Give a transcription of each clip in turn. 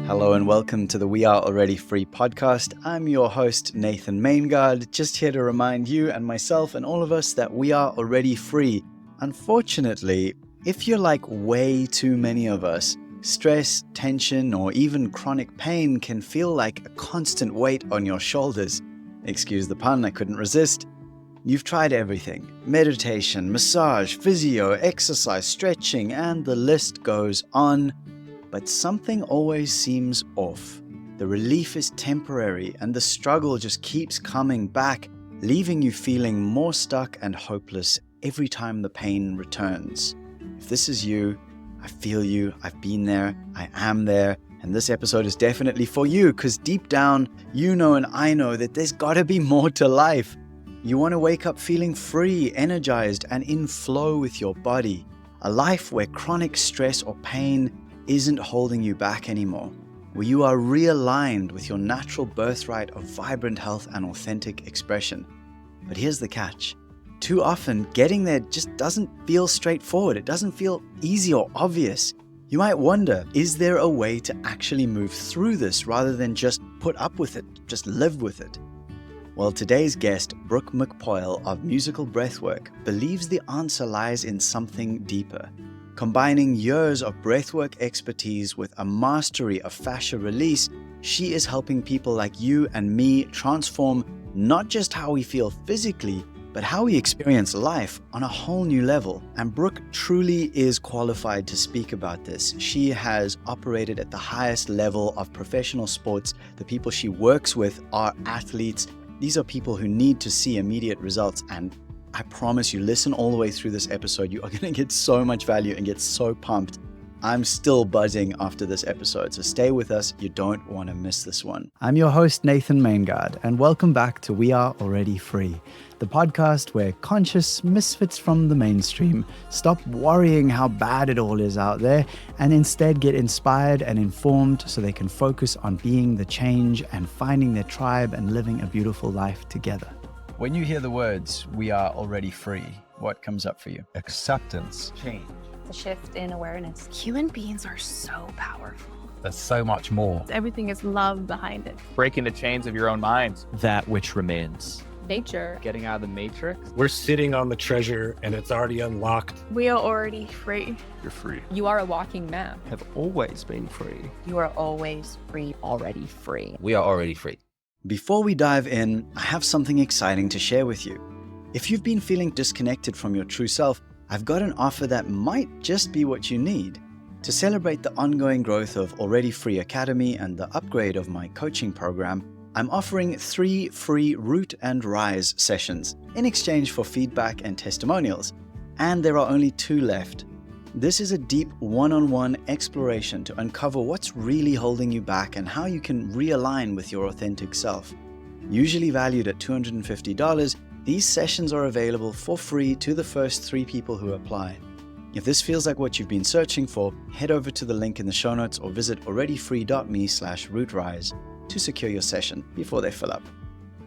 Hello and welcome to the We Are Already Free podcast. I'm your host, Nathan Maingard, just here to remind you and myself and all of us that we are already free. Unfortunately, if you're like way too many of us, stress, tension, or even chronic pain can feel like a constant weight on your shoulders. Excuse the pun, I couldn't resist. You've tried everything: meditation, massage, physio, exercise, stretching, and the list goes on. But something always seems off. The relief is temporary and the struggle just keeps coming back, leaving you feeling more stuck and hopeless every time the pain returns. If this is you, I feel you, I've been there, I am there, and this episode is definitely for you because deep down, you know and I know that there's gotta be more to life. You want to wake up feeling free, energized, and in flow with your body. A life where chronic stress or pain isn't holding you back anymore, where you are realigned with your natural birthright of vibrant health and authentic expression. But here's the catch. Too often, getting there just doesn't feel straightforward. It doesn't feel easy or obvious. You might wonder, is there a way to actually move through this rather than just put up with it, just live with it? Well, today's guest, Brooke McPoyle of musical Breathwork, believes the answer lies in something deeper. Combining years of breathwork expertise with a mastery of fascia release, she is helping people like you and me transform not just how we feel physically, but how we experience life on a whole new level. And Brooke truly is qualified to speak about this. She has operated at the highest level of professional sports. The people she works with are athletes. These are people who need to see immediate results, and I promise you, listen all the way through this episode. You are going to get so much value and get so pumped. I'm still buzzing after this episode, so stay with us. You don't want to miss this one. I'm your host, Nathan Maingard, and welcome back to We Are Already Free, the podcast where conscious misfits from the mainstream stop worrying how bad it all is out there and instead get inspired and informed so they can focus on being the change and finding their tribe and living a beautiful life together. When you hear the words, we are already free, what comes up for you? Acceptance. Change. A shift in awareness. Human beings are so powerful. There's so much more. Everything is love behind it. Breaking the chains of your own mind. That which remains. Nature. Getting out of the matrix. We're sitting on the treasure and it's already unlocked. We are already free. You're free. You are a walking map. Have always been free. You are always free, already free. We are already free. Before we dive in, I have something exciting to share with you. If you've been feeling disconnected from your true self, I've got an offer that might just be what you need. To celebrate the ongoing growth of Already Free Academy and the upgrade of my coaching program, I'm offering 3 free Root and Rise sessions in exchange for feedback and testimonials. And there are only 2 left. This is a deep one-on-one exploration to uncover what's really holding you back and how you can realign with your authentic self. Usually valued at $250, these sessions are available for free to the first 3 people who apply. If this feels like what you've been searching for, head over to the link in the show notes or visit alreadyfree.me/rootrise to secure your session before they fill up.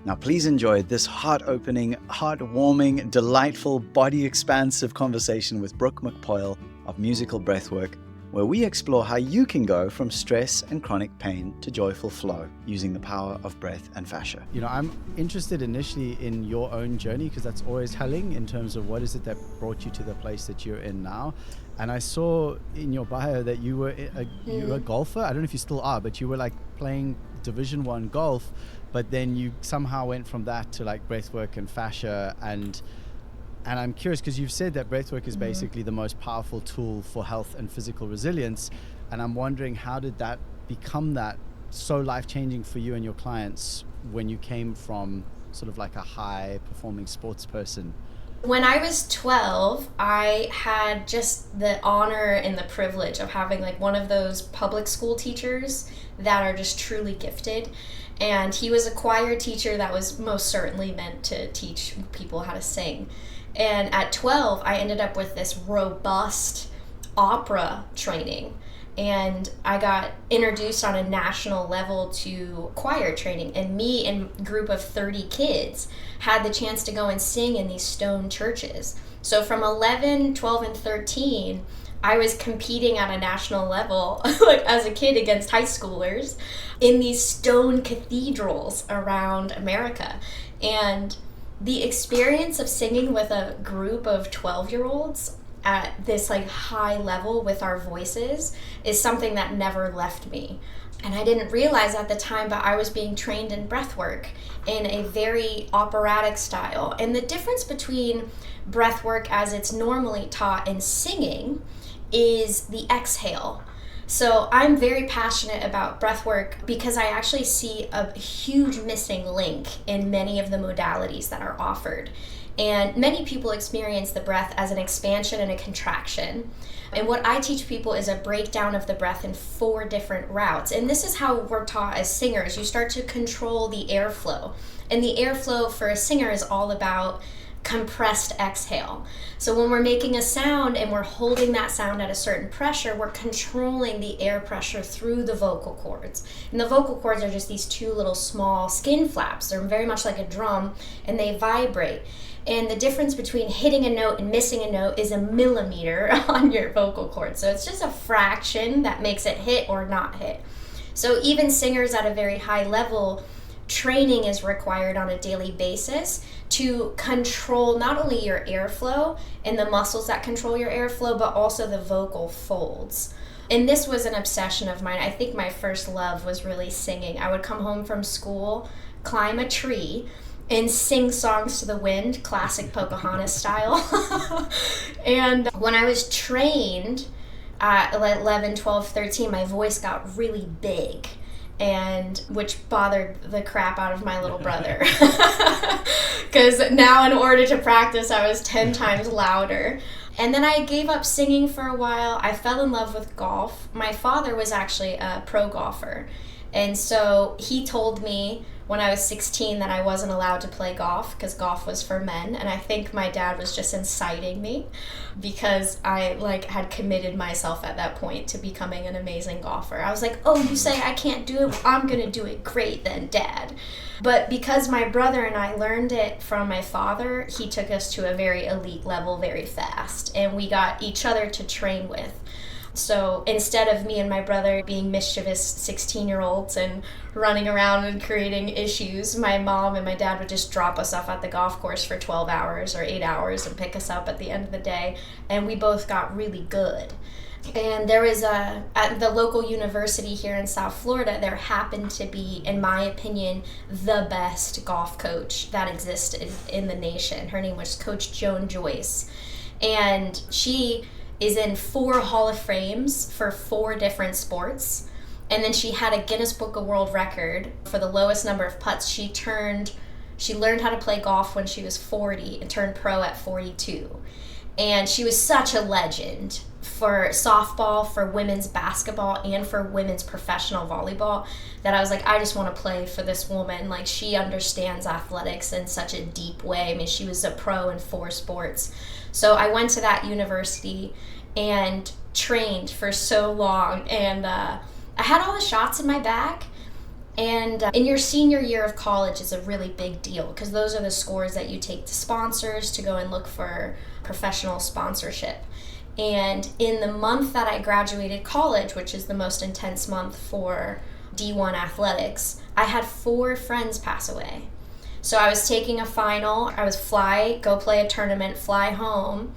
Now please enjoy this heart-opening, heart-warming, delightful, body-expansive conversation with Brooke McPoyle of musical Breathwork, where we explore how you can go from stress and chronic pain to joyful flow using the power of breath and fascia. You know, I'm interested initially in your own journey because that's always telling in terms of what is it that brought you to the place that you're in now. And I saw in your bio that you were a golfer. I don't know if you still are, but you were like playing Division 1 golf, but then you somehow went from that to like breathwork and fascia. And I'm curious because you've said that breathwork is basically the most powerful tool for health and physical resilience. And I'm wondering, how did that become that so life-changing for you and your clients when you came from sort of like a high-performing sports person? When I was 12, I had just the honor and the privilege of having like one of those public school teachers that are just truly gifted. And he was a choir teacher that was most certainly meant to teach people how to sing. And at 12, I ended up with this robust opera training. And I got introduced on a national level to choir training. And me and a group of 30 kids had the chance to go and sing in these stone churches. So from 11, 12, and 13, I was competing at a national level, like as a kid against high schoolers in these stone cathedrals around America. And the experience of singing with a group of 12-year-olds at this like high level with our voices is something that never left me. And I didn't realize at the time, but I was being trained in breathwork in a very operatic style. And the difference between breathwork as it's normally taught and singing is the exhale. So I'm very passionate about breathwork because I actually see a huge missing link in many of the modalities that are offered. And many people experience the breath as an expansion and a contraction. And what I teach people is a breakdown of the breath in 4 different routes. And this is how we're taught as singers. You start to control the airflow. And the airflow for a singer is all about compressed exhale. So when we're making a sound and we're holding that sound at a certain pressure, we're controlling the air pressure through the vocal cords. And the vocal cords are just these 2 little small skin flaps. They're very much like a drum, and they vibrate. And the difference between hitting a note and missing a note is a millimeter on your vocal cord. So it's just a fraction that makes it hit or not hit. So even singers at a very high level, training is required on a daily basis to control not only your airflow and the muscles that control your airflow, but also the vocal folds. And this was an obsession of mine. I think my first love was really singing. I would come home from school, climb a tree, and sing songs to the wind, classic Pocahontas style. And when I was trained at 11, 12, 13, my voice got really big, and which bothered the crap out of my little brother. Because now in order to practice, I was 10 times louder. And then I gave up singing for a while. I fell in love with golf. My father was actually a pro golfer. And so he told me when I was 16 that I wasn't allowed to play golf because golf was for men. And I think my dad was just inciting me because I had committed myself at that point to becoming an amazing golfer. I was like, oh, you say I can't do it? Well, I'm going to do it. Great then, Dad. But because my brother and I learned it from my father, he took us to a very elite level very fast. And we got each other to train with. So instead of me and my brother being mischievous 16-year-olds and running around and creating issues, my mom and my dad would just drop us off at the golf course for 12 hours or 8 hours and pick us up at the end of the day. And we both got really good. And there was at the local university here in South Florida, there happened to be, in my opinion, the best golf coach that existed in the nation. Her name was Coach Joan Joyce. And she is in 4 Hall of Fames for 4 different sports. And then she had a Guinness Book of World Record for the lowest number of putts. She learned how to play golf when she was 40 and turned pro at 42. And she was such a legend for softball, for women's basketball, and for women's professional volleyball that I was like, I just want to play for this woman. Like, she understands athletics in such a deep way. I mean, she was a pro in 4 sports. So I went to that university and trained for so long. And I had all the shots in my bag. And in your senior year of college is a really big deal because those are the scores that you take to sponsors to go and look for professional sponsorship. And in the month that I graduated college, which is the most intense month for D1 athletics, I had 4 friends pass away. So I was taking a final, I was go play a tournament, fly home,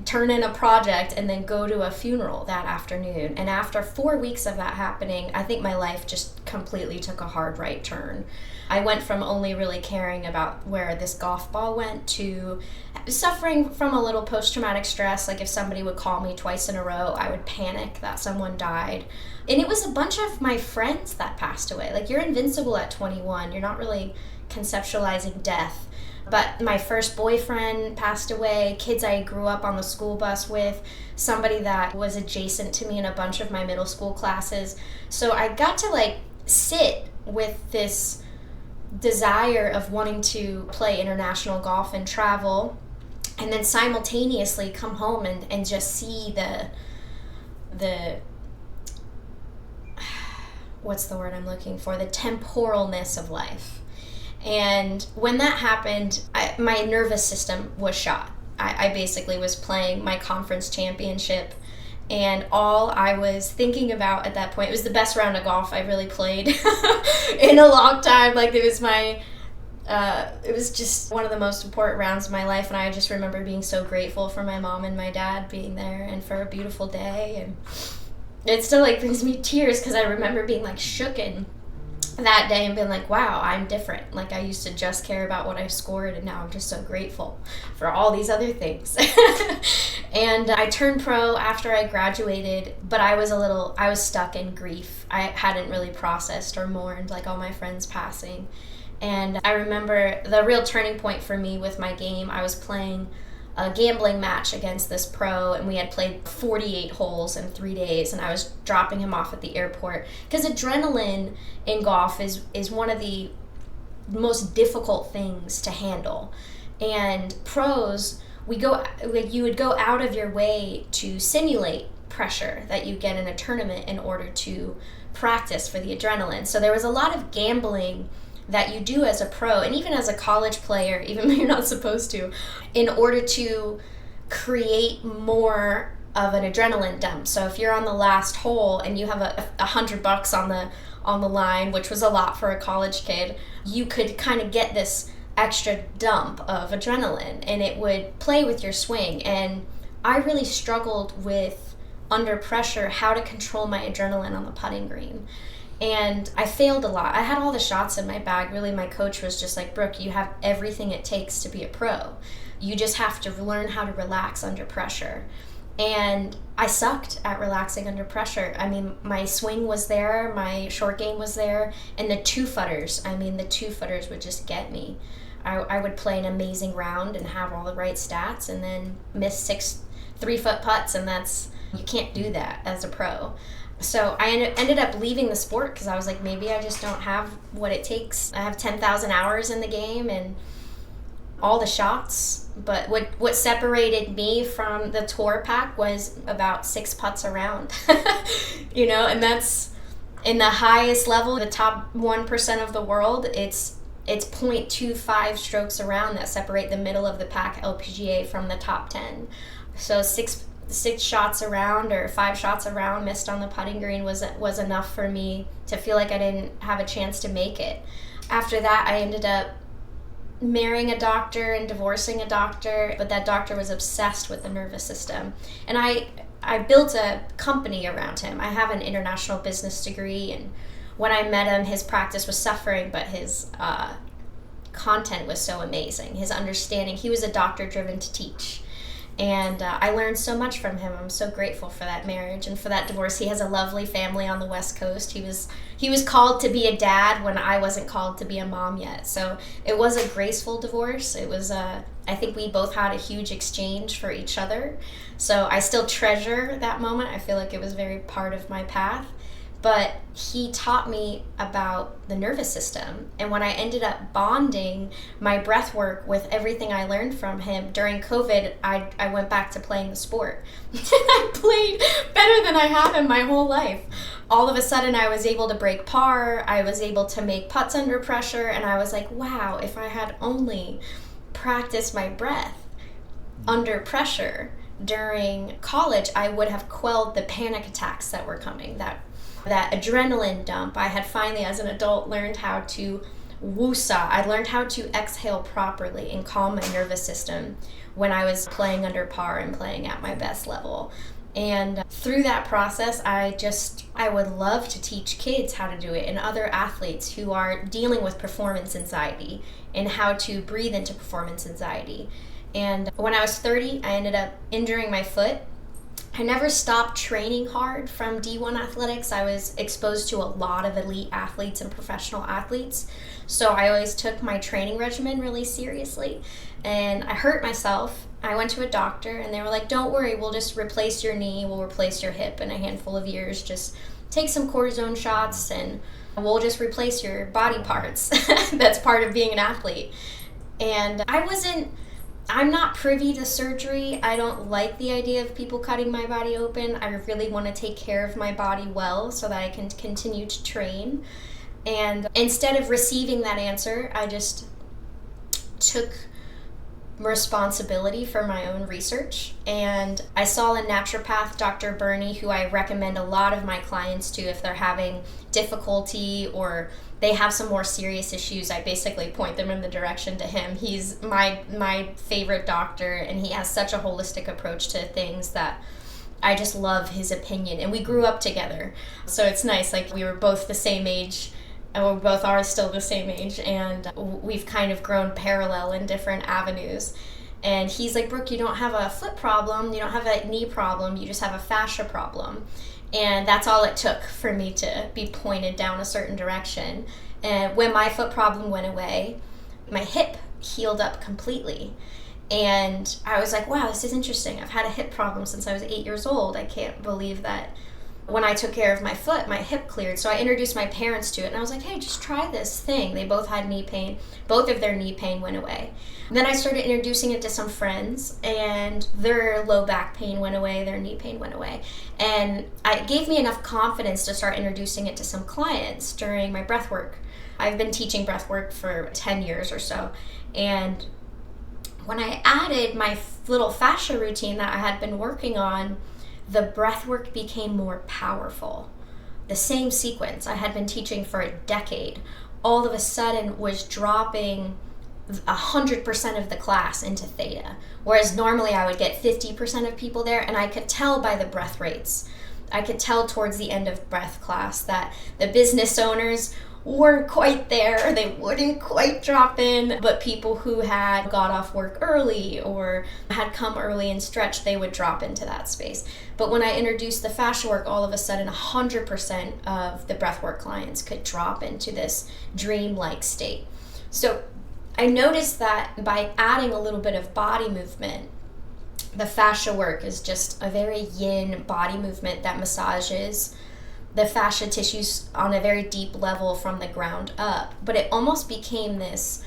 turn in a project, and then go to a funeral that afternoon. And after 4 weeks of that happening, I think my life just completely took a hard right turn. I went from only really caring about where this golf ball went to suffering from a little post-traumatic stress. Like if somebody would call me twice in a row, I would panic that someone died. And it was a bunch of my friends that passed away. Like, you're invincible at 21. You're not really conceptualizing death. But my first boyfriend passed away, kids I grew up on the school bus with, somebody that was adjacent to me in a bunch of my middle school classes. So I got to sit with this desire of wanting to play international golf and travel, and then simultaneously come home and just see the what's the word I'm looking for? The temporalness of life. And when that happened, my nervous system was shot. I basically was playing my conference championship And all I was thinking about at that point, it was the best round of golf I really played in a long time. Like, it was just one of the most important rounds of my life, and I just remember being so grateful for my mom and my dad being there and for a beautiful day. And it still like brings me tears because I remember being like shooken that day and being like, wow, I'm different. Like, I used to just care about what I scored, and now I'm just so grateful for all these other things. And I turned pro after I graduated, but I was stuck in grief. I hadn't really processed or mourned like all my friends passing. And I remember the real turning point for me with my game, I was playing a gambling match against this pro, and we had played 48 holes in 3 days, and I was dropping him off at the airport because adrenaline in golf is one of the most difficult things to handle. And pros, you would go out of your way to simulate pressure that you get in a tournament in order to practice for the adrenaline. So there was a lot of gambling that you do as a pro, and even as a college player, even though you're not supposed to, in order to create more of an adrenaline dump. So if you're on the last hole and you have $100 on the line, which was a lot for a college kid, you could kind of get this extra dump of adrenaline, and it would play with your swing. And I really struggled with, under pressure, how to control my adrenaline on the putting green. And I failed a lot. I had all the shots in my bag. Really, my coach was just like, Brooke, you have everything it takes to be a pro. You just have to learn how to relax under pressure. And I sucked at relaxing under pressure. I mean, my swing was there, my short game was there, and the two footers would just get me. I would play an amazing round and have all the right stats, and then miss 6 3-foot putts, and you can't do that as a pro. So I ended up leaving the sport because I was like, maybe I just don't have what it takes. I have 10,000 hours in the game and all the shots. But what separated me from the tour pack was about 6 putts around, and that's in the highest level, the top 1% of the world. It's 0.25 strokes around that separate the middle of the pack LPGA from the top 10. So 6 shots around or 5 shots around missed on the putting green was enough for me to feel like I didn't have a chance to make it. After that, I ended up marrying a doctor and divorcing a doctor, but that doctor was obsessed with the nervous system. And I built a company around him. I have an international business degree, and when I met him, his practice was suffering, but his content was so amazing. His understanding, he was a doctor driven to teach. And I learned so much from him. I'm so grateful for that marriage and for that divorce. He has a lovely family on the West Coast. He was called to be a dad when I wasn't called to be a mom yet. So it was a graceful divorce. It was I think we both had a huge exchange for each other. So I still treasure that moment. I feel like it was very part of my path. But he taught me about the nervous system. And when I ended up bonding my breath work with everything I learned from him during COVID, I went back to playing the sport. I played better than I have in my whole life. All of a sudden, I was able to break par. I was able to make putts under pressure. And I was like, wow, if I had only practiced my breath under pressure during college, I would have quelled the panic attacks that were coming, that adrenaline dump. I had finally, as an adult, learned how to woosah. I learned how to exhale properly and calm my nervous system when I was playing under par and playing at my best level. And through that process, I would love to teach kids how to do it, and other athletes who are dealing with performance anxiety and how to breathe into performance anxiety. And when I was 30, I ended up injuring my foot. I never stopped training hard from D1 athletics. I was exposed to a lot of elite athletes and professional athletes. So I always took my training regimen really seriously. And I hurt myself. I went to a doctor and they were like, don't worry, we'll just replace your knee, we'll replace your hip in a handful of years. Just take some cortisone shots and we'll just replace your body parts. That's part of being an athlete. And I'm not privy to surgery. I don't like the idea of people cutting my body open. I really want to take care of my body well so that I can continue to train. And instead of receiving that answer, I just took responsibility for my own research. And I saw a naturopath, Dr. Bernie, who I recommend a lot of my clients to if they're having difficulty or they have some more serious issues. I basically point them in the direction to him. He's my favorite doctor, and he has such a holistic approach to things that I just love his opinion. And we grew up together, so it's nice. Like, we were both the same age, and we both are still the same age, and we've kind of grown parallel in different avenues. And he's like, Brooke, you don't have a foot problem, you don't have a knee problem, you just have a fascia problem. And that's all it took for me to be pointed down a certain direction. And when my foot problem went away, my hip healed up completely. And I was like, wow, this is interesting. I've had a hip problem since I was 8 years old. I can't believe that when I took care of my foot, my hip cleared. So I introduced my parents to it, and I was like, hey, just try this thing. They both had knee pain. Both of their knee pain went away. And then I started introducing it to some friends, and their low back pain went away, their knee pain went away. And it gave me enough confidence to start introducing it to some clients during my breathwork. I've been teaching breathwork for 10 years or so. And when I added my little fascia routine that I had been working on, the breathwork became more powerful. The same sequence I had been teaching for a decade all of a sudden was dropping 100% of the class into theta, whereas normally I would get 50% of people there, and I could tell by the breath rates. I could tell towards the end of breath class that the business owners weren't quite there, they wouldn't quite drop in, but people who had got off work early or had come early and stretched, they would drop into that space. But when I introduced the fascia work, all of a sudden 100% of the breathwork clients could drop into this dream-like state. So I noticed that by adding a little bit of body movement, the fascia work is just a very yin body movement that massages the fascia tissues on a very deep level from the ground up. But it almost became this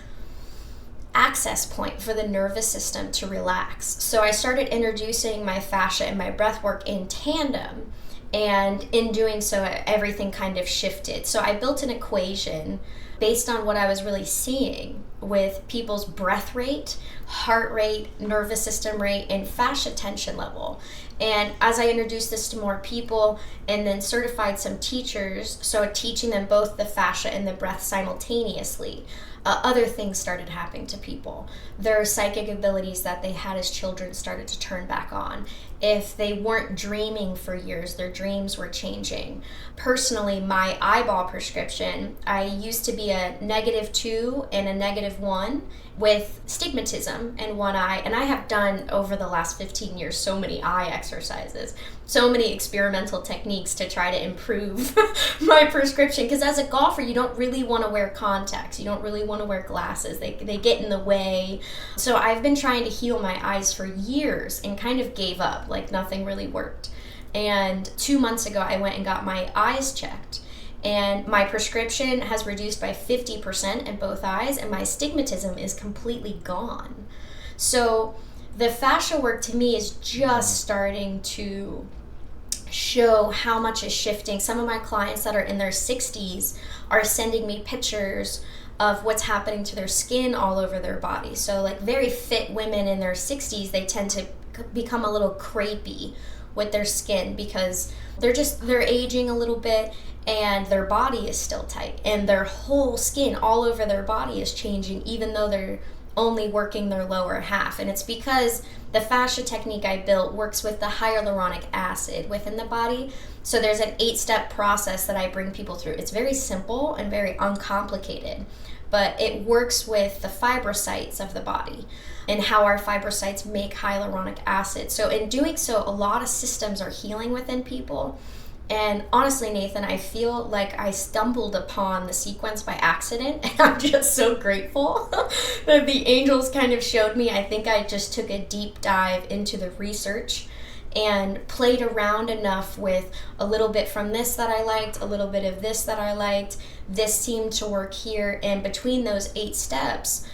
access point for the nervous system to relax. So I started introducing my fascia and my breath work in tandem. And in doing so, everything kind of shifted. So I built an equation based on what I was really seeing with people's breath rate, heart rate, nervous system rate, and fascia tension level. And as I introduced this to more people and then certified some teachers, so teaching them both the fascia and the breath simultaneously, other things started happening to people. Their psychic abilities that they had as children started to turn back on. If they weren't dreaming for years, their dreams were changing. Personally, my eyeball prescription, I used to be a -2 and a -1 with stigmatism in one eye, and I have done over the last 15 years so many eye exercises, so many experimental techniques to try to improve my prescription, because as a golfer you don't really want to wear contacts, you don't really want to wear glasses, they get in the way. So I've been trying to heal my eyes for years and kind of gave up, like nothing really worked. And 2 months ago I went and got my eyes checked, and my prescription has reduced by 50% in both eyes, and my stigmatism is completely gone. So the fascia work to me is just starting to show how much is shifting. Some of my clients that are in their 60s are sending me pictures of what's happening to their skin all over their body. So like very fit women in their 60s, they tend to become a little crepey with their skin because they're aging a little bit, and their body is still tight, and their whole skin all over their body is changing even though they're only working their lower half. And it's because the fascia technique I built works with the hyaluronic acid within the body. So there's an 8-step process that I bring people through. It's very simple and very uncomplicated, but it works with the fibrocytes of the body and how our fibrocytes make hyaluronic acid. So in doing so, a lot of systems are healing within people. And honestly, Nathan, I feel like I stumbled upon the sequence by accident, and I'm just so grateful that the angels kind of showed me. I think I just took a deep dive into the research and played around enough with a little bit from this that I liked, a little bit of this that I liked. This seemed to work here, and between those 8 steps,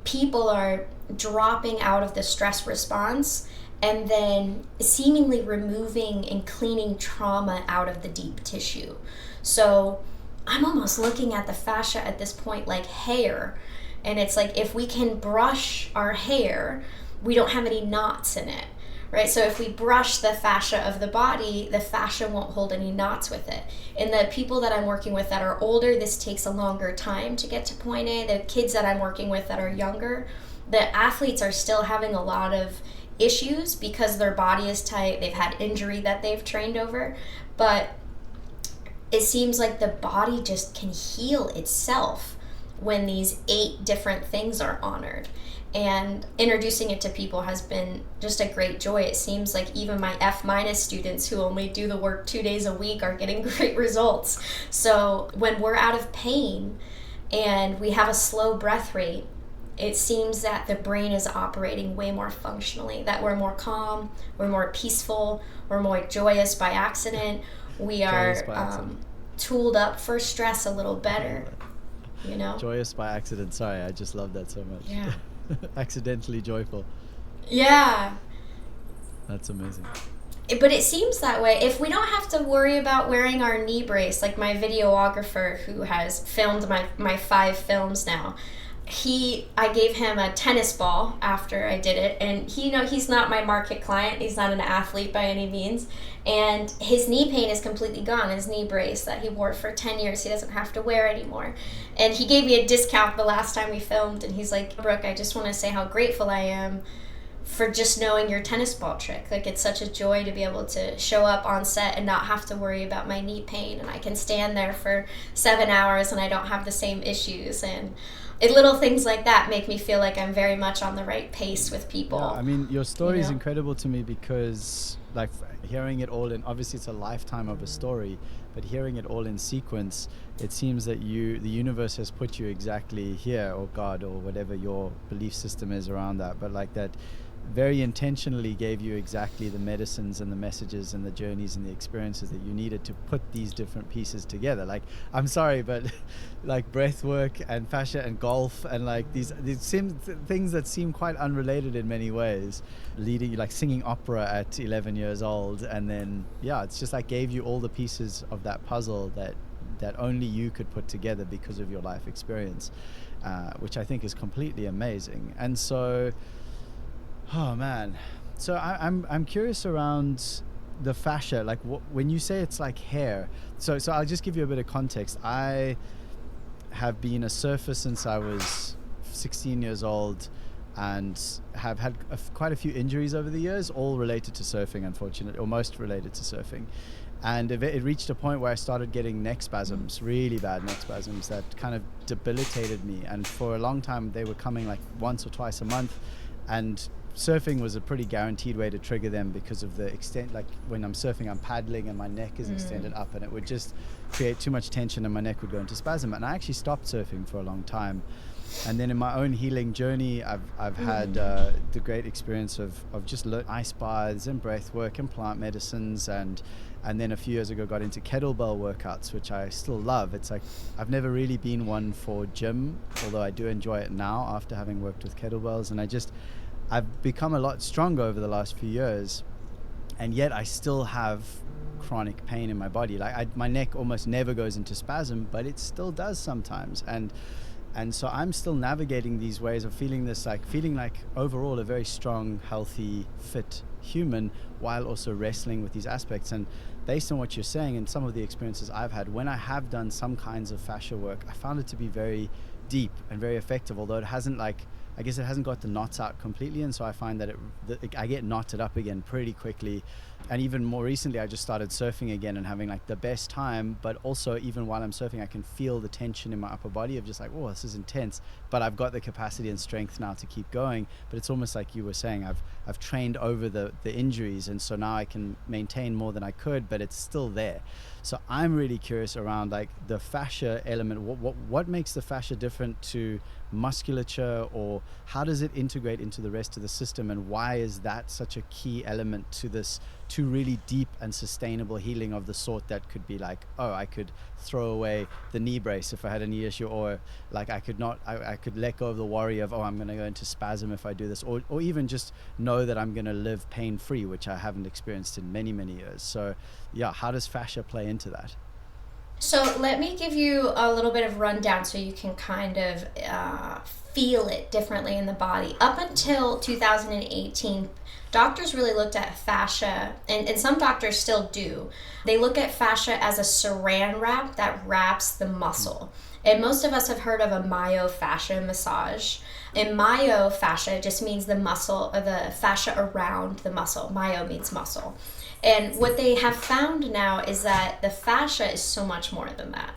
people are dropping out of the stress response and then seemingly removing and cleaning trauma out of the deep tissue. So I'm almost looking at the fascia at this point like hair, And it's like, if we can brush our hair, we don't have any knots in it, right? So if we brush the fascia of the body, the fascia won't hold any knots with it. And the people that I'm working with that are older, this takes a longer time to get to point A. The kids that I'm working with that are younger, the athletes are still having a lot of issues because their body is tight. They've had injury that they've trained over, but it seems like the body just can heal itself when these 8 different things are honored. And introducing it to people has been just a great joy. It seems like even my F- students who only do the work 2 days a week are getting great results. So when we're out of pain and we have a slow breath rate, it seems that the brain is operating way more functionally, that we're more calm, we're more peaceful, we're more joyous by accident. We are tooled up for stress a little better, you know? Joyous by accident. Sorry, I just love that so much. Yeah. Accidentally joyful. Yeah. That's amazing. But it seems that way. If we don't have to worry about wearing our knee brace, like my videographer who has filmed my 5 films now, I gave him a tennis ball after I did it, and he's not my market client, he's not an athlete by any means, and his knee pain is completely gone. His knee brace that he wore for 10 years, he doesn't have to wear anymore. And he gave me a discount the last time we filmed, and he's like, Brooke, I just want to say how grateful I am for just knowing your tennis ball trick. Like, it's such a joy to be able to show up on set and not have to worry about my knee pain, and I can stand there for 7 hours and I don't have the same issues. And little things like that make me feel like I'm very much on the right pace with people. Yeah, I mean, your story is incredible to me because, like, hearing it all in, obviously it's a lifetime of a story, but hearing it all in sequence, it seems that the universe has put you exactly here, or God, or whatever your belief system is around that, but like that very intentionally gave you exactly the medicines and the messages and the journeys and the experiences that you needed to put these different pieces together. Like, I'm sorry, but like breathwork and fascia and golf and like these things that seem quite unrelated in many ways, leading, like singing opera at 11 years old, and then it's just like gave you all the pieces of that puzzle that only you could put together because of your life experience, which I think is completely amazing. And so, oh man, so I'm curious around the fascia. Like, when you say it's like hair, so I'll just give you a bit of context. I have been a surfer since I was 16 years old, and have had quite a few injuries over the years, all related to surfing, unfortunately, or most related to surfing. And it reached a point where I started getting neck spasms, really bad neck spasms that kind of debilitated me. And for a long time, they were coming like once or twice a month, and surfing was a pretty guaranteed way to trigger them because of the extent. Like, when I'm surfing, I'm paddling and my neck is extended up, and it would just create too much tension and my neck would go into spasm. And I actually stopped surfing for a long time. And then in my own healing journey, I've had the great experience of just ice baths and breath work and plant medicines, and then a few years ago got into kettlebell workouts, which I still love. It's like, I've never really been one for gym, although I do enjoy it now after having worked with kettlebells. And I've become a lot stronger over the last few years, and yet I still have chronic pain in my body. Like, my neck almost never goes into spasm, but it still does sometimes. And so I'm still navigating these ways of feeling like overall a very strong, healthy, fit human, while also wrestling with these aspects. And based on what you're saying and some of the experiences I've had, when I have done some kinds of fascia work, I found it to be very deep and very effective, although it hasn't got the knots out completely. And so I find that I get knotted up again pretty quickly. And even more recently, I just started surfing again and having like the best time. But also, even while I'm surfing, I can feel the tension in my upper body of just like, oh, this is intense. But I've got the capacity and strength now to keep going. But it's almost like you were saying, I've trained over the injuries, and so now I can maintain more than I could, but it's still there. So I'm really curious around like the fascia element. What makes the fascia different to musculature, or how does it integrate into the rest of the system, and why is that such a key element to really deep and sustainable healing of the sort that could be like, oh, I could throw away the knee brace if I had a knee issue, or like I could let go of the worry of, oh, I'm going to go into spasm if I do this, or even just know that I'm going to live pain-free, which I haven't experienced in many years. So how does fascia play into that? So let me give you a little bit of rundown so you can kind of feel it differently in the body. Up until 2018, doctors really looked at fascia, and some doctors still do. They look at fascia as a saran wrap that wraps the muscle. And most of us have heard of a myofascia massage. And myofascia just means the muscle, or the fascia around the muscle. Myo means muscle. And what they have found now is that the fascia is so much more than that.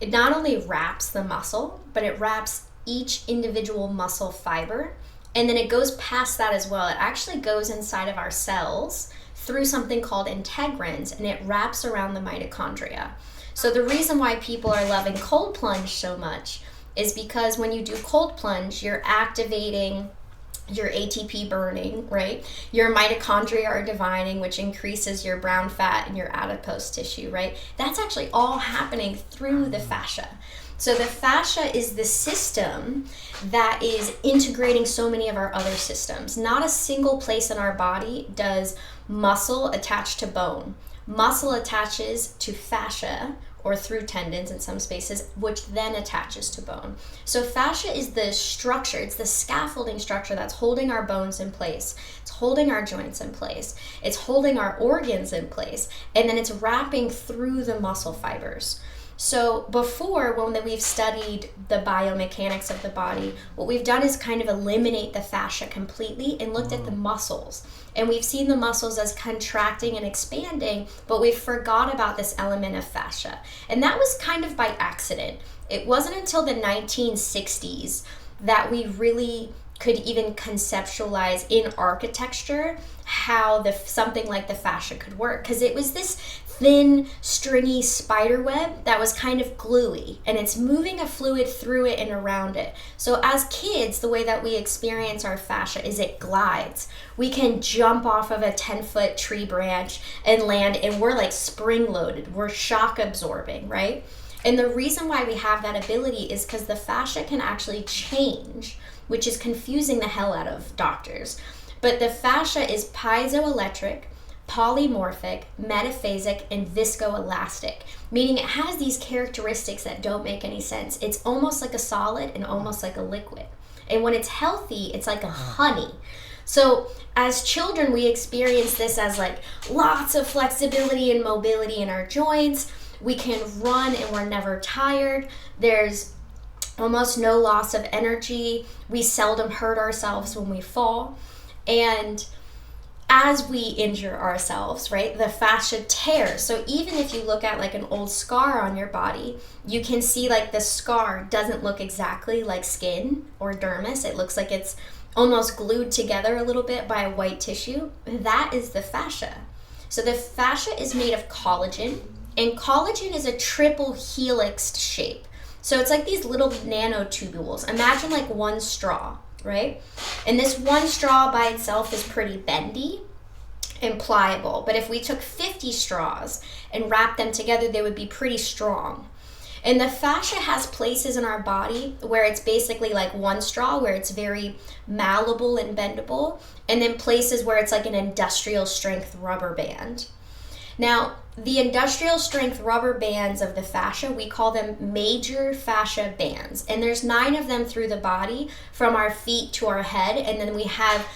It not only wraps the muscle, but it wraps each individual muscle fiber. And then it goes past that as well. It actually goes inside of our cells through something called integrins, and it wraps around the mitochondria. So the reason why people are loving cold plunge so much is because when you do cold plunge, you're activating your ATP burning, right? Your mitochondria are dividing, which increases your brown fat and your adipose tissue, right? That's actually all happening through the fascia. So the fascia is the system that is integrating so many of our other systems. Not a single place in our body does muscle attach to bone. Muscle attaches to fascia, or through tendons in some spaces, which then attaches to bone. So fascia is the structure, it's the scaffolding structure that's holding our bones in place. It's holding our joints in place. It's holding our organs in place. And then it's wrapping through the muscle fibers. So before, when we've studied the biomechanics of the body, what we've done is kind of eliminate the fascia completely and looked at the muscles. And we've seen the muscles as contracting and expanding, but we forgot about this element of fascia. And that was kind of by accident. It wasn't until the 1960s that we really could even conceptualize in architecture how something like the fascia could work. Because it was this thin, stringy spider web that was kind of gluey, and it's moving a fluid through it and around it. So as kids, the way that we experience our fascia is it glides. We can jump off of a 10-foot tree branch and land, and we're like spring-loaded. We're shock absorbing, right? And the reason why we have that ability is because the fascia can actually change, which is confusing the hell out of doctors. But the fascia is piezoelectric, polymorphic, metaphasic, and viscoelastic, meaning it has these characteristics that don't make any sense. It's almost like a solid and almost like a liquid. And when it's healthy, it's like a honey. So as children, we experience this as like lots of flexibility and mobility in our joints. We can run and we're never tired. There's almost no loss of energy. We seldom hurt ourselves when we fall. And as we injure ourselves, right, the fascia tears. So even if you look at like an old scar on your body, you can see like the scar doesn't look exactly like skin or dermis. It looks like it's almost glued together a little bit by a white tissue. That is the fascia. So the fascia is made of collagen, and collagen is a triple helixed shape. So it's like these little nanotubules. Imagine like one straw, right? And this one straw by itself is pretty bendy and pliable. But if we took 50 straws and wrapped them together, they would be pretty strong. And the fascia has places in our body where it's basically like one straw, where it's very malleable and bendable, and then places where it's like an industrial strength rubber band. Now, the industrial strength rubber bands of the fascia, we call them major fascia bands. And there's 9 of them through the body from our feet to our head. And then we have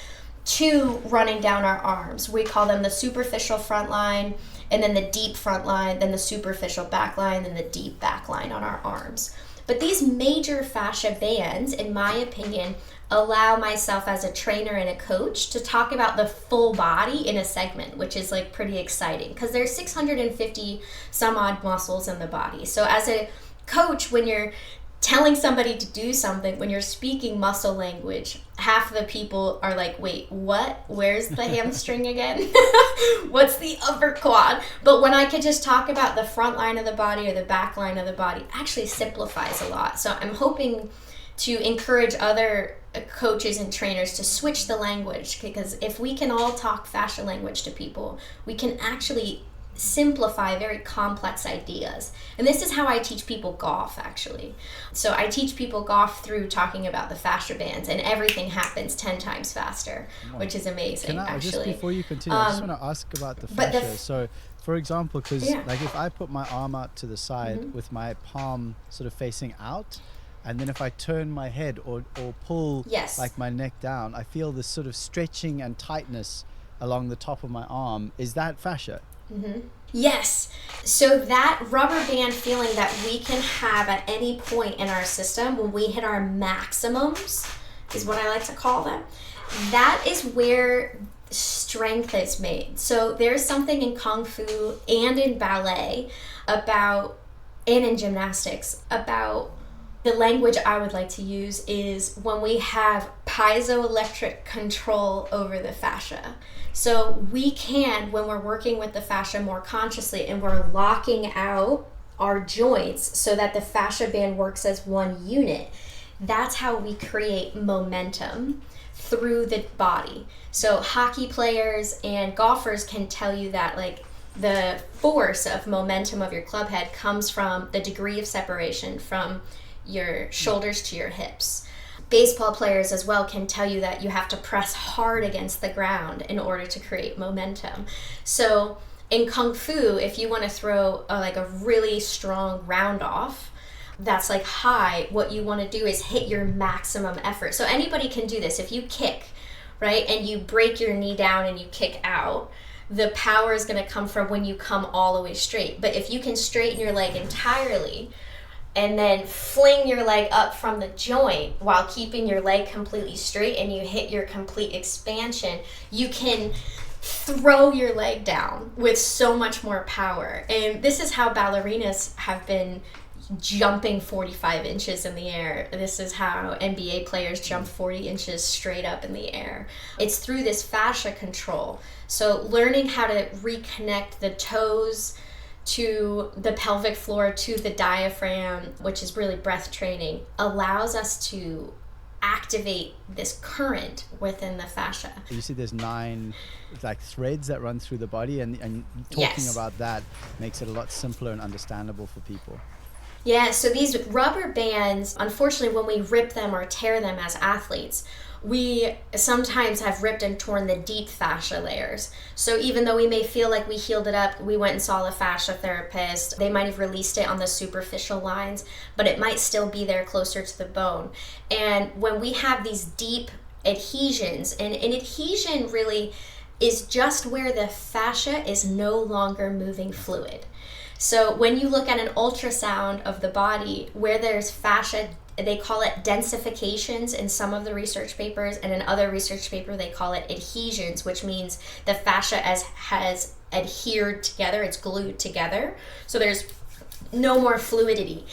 2 running down our arms. We call them the superficial front line, and then the deep front line, then the superficial back line, and the deep back line on our arms. But these major fascia bands, in my opinion, allow myself as a trainer and a coach to talk about the full body in a segment, which is like pretty exciting because there's 650 some odd muscles in the body. So as a coach, when you're telling somebody to do something, when you're speaking muscle language, half the people are like, wait, what? Where's the hamstring again? What's the upper quad? But when I could just talk about the front line of the body or the back line of the body, it actually simplifies a lot. So I'm hoping to encourage other coaches and trainers to switch the language, because if we can all talk fascia language to people, we can actually simplify very complex ideas. And this is how I teach people golf, actually. So I teach people golf through talking about the fascia bands, and everything happens 10 times faster, which is amazing, actually. Just before you continue, I just want to ask about the fascia. So For example, because Yeah. like if I put my arm out to the side with my palm sort of facing out, and then if I turn my head or pull Yes. like my neck down, I feel this sort of stretching and tightness along the top of my arm. Is that fascia? Yes. So that rubber band feeling that we can have at any point in our system when we hit our maximums is what I like to call them. That is where strength is made. So there's something in Kung Fu and in ballet about, and in gymnastics, about the language I would like to use is when we have piezoelectric control over the fascia. So we can, when we're working with the fascia more consciously and we're locking out our joints so that the fascia band works as one unit, that's how we create momentum through the body. So hockey players and golfers can tell you that like the force of momentum of your club head comes from the degree of separation from your shoulders to your hips. Baseball players as well can tell you that you have to press hard against the ground in order to create momentum. So in Kung Fu, if you want to throw a really strong round off, that's like high, what you want to do is hit your maximum effort. So anybody can do this. If you kick, right, and you break your knee down and you kick out, the power is going to come from when you come all the way straight. But if you can straighten your leg entirely and then fling your leg up from the joint while keeping your leg completely straight and you hit your complete expansion, you can throw your leg down with so much more power. And this is how ballerinas have been jumping 45 inches in the air. This is how NBA players jump 40 inches straight up in the air. It's through this fascia control. So learning how to reconnect the toes to the pelvic floor, to the diaphragm, which is really breath training, allows us to activate this current within the fascia. You see there's 9 like threads that run through the body, and talking Yes. about that makes it a lot simpler and understandable for people. Yeah, so these rubber bands, unfortunately, when we rip them or tear them as athletes, we sometimes have ripped and torn the deep fascia layers. So even though we may feel like we healed it up, we went and saw the fascia therapist, they might have released it on the superficial lines, but it might still be there closer to the bone. And when we have these deep adhesions, and an adhesion really is just where the fascia is no longer moving fluid. So when you look at an ultrasound of the body where there's fascia, they call it densifications in some of the research papers, and in other research paper they call it adhesions, which means the fascia has adhered together, it's glued together. So there's no more fluidity.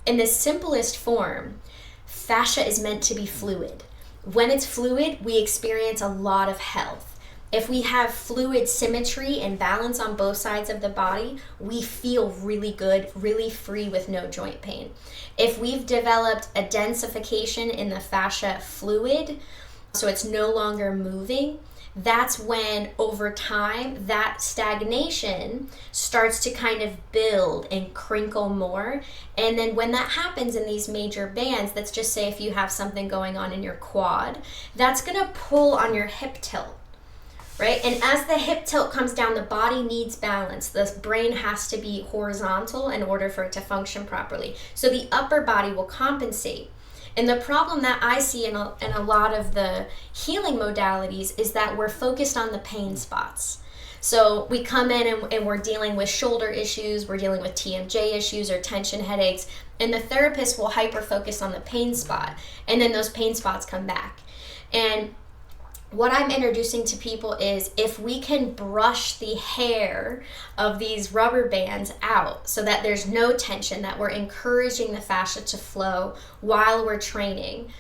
In the simplest form, fascia is meant to be fluid. When it's fluid, we experience a lot of health. If we have fluid symmetry and balance on both sides of the body, we feel really good, really free with no joint pain. If we've developed a densification in the fascia fluid, so it's no longer moving, that's when over time that stagnation starts to kind of build and crinkle more. And then when that happens in these major bands, let's just say if you have something going on in your quad, that's going to pull on your hip tilt. Right? And as the hip tilt comes down, the body needs balance. The brain has to be horizontal in order for it to function properly. So the upper body will compensate. And the problem that I see in a lot of the healing modalities is that we're focused on the pain spots. So we come in and we're dealing with shoulder issues, we're dealing with TMJ issues or tension headaches, and the therapist will hyper-focus on the pain spot, and then those pain spots come back. And what I'm introducing to people is if we can brush the hair of these rubber bands out so that there's no tension, that we're encouraging the fascia to flow while we're training,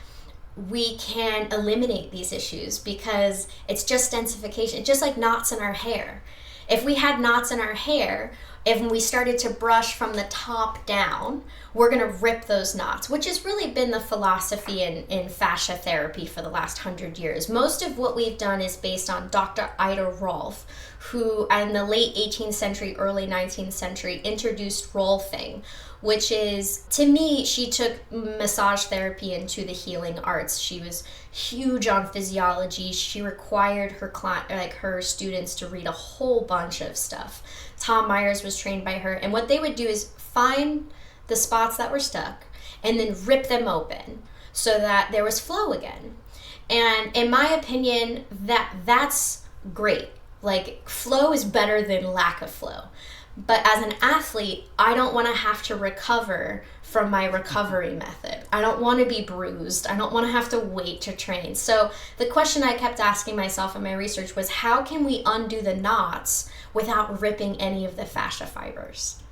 we can eliminate these issues because it's just densification, just like knots in our hair. If we had knots in our hair, if we started to brush from the top down, we're going to rip those knots, which has really been the philosophy in fascia therapy for the last 100 years. Most of what we've done is based on Dr. Ida Rolf, who in the late 18th century, early 19th century introduced rolfing, which is, to me, she took massage therapy into the healing arts. She was huge on physiology. She required her students to read a whole bunch of stuff. Tom Myers was trained by her, and what they would do is find the spots that were stuck and then rip them open so that there was flow again. And in my opinion, that's great. Like, flow is better than lack of flow. But as an athlete, I don't want to have to recover from my recovery method. I don't want to be bruised. I don't want to have to wait to train. So the question I kept asking myself in my research was, how can we undo the knots without ripping any of the fascia fibers?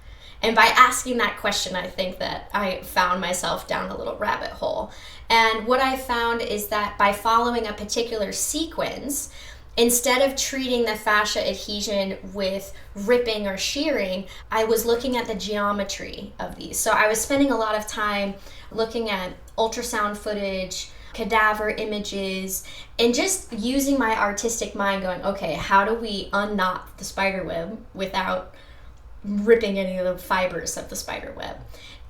And by asking that question, I think that I found myself down a little rabbit hole. And what I found is that by following a particular sequence, instead of treating the fascia adhesion with ripping or shearing, I was looking at the geometry of these. So I was spending a lot of time looking at ultrasound footage, cadaver images, and just using my artistic mind going, okay, how do we unknot the spider web without ripping any of the fibers of the spider web?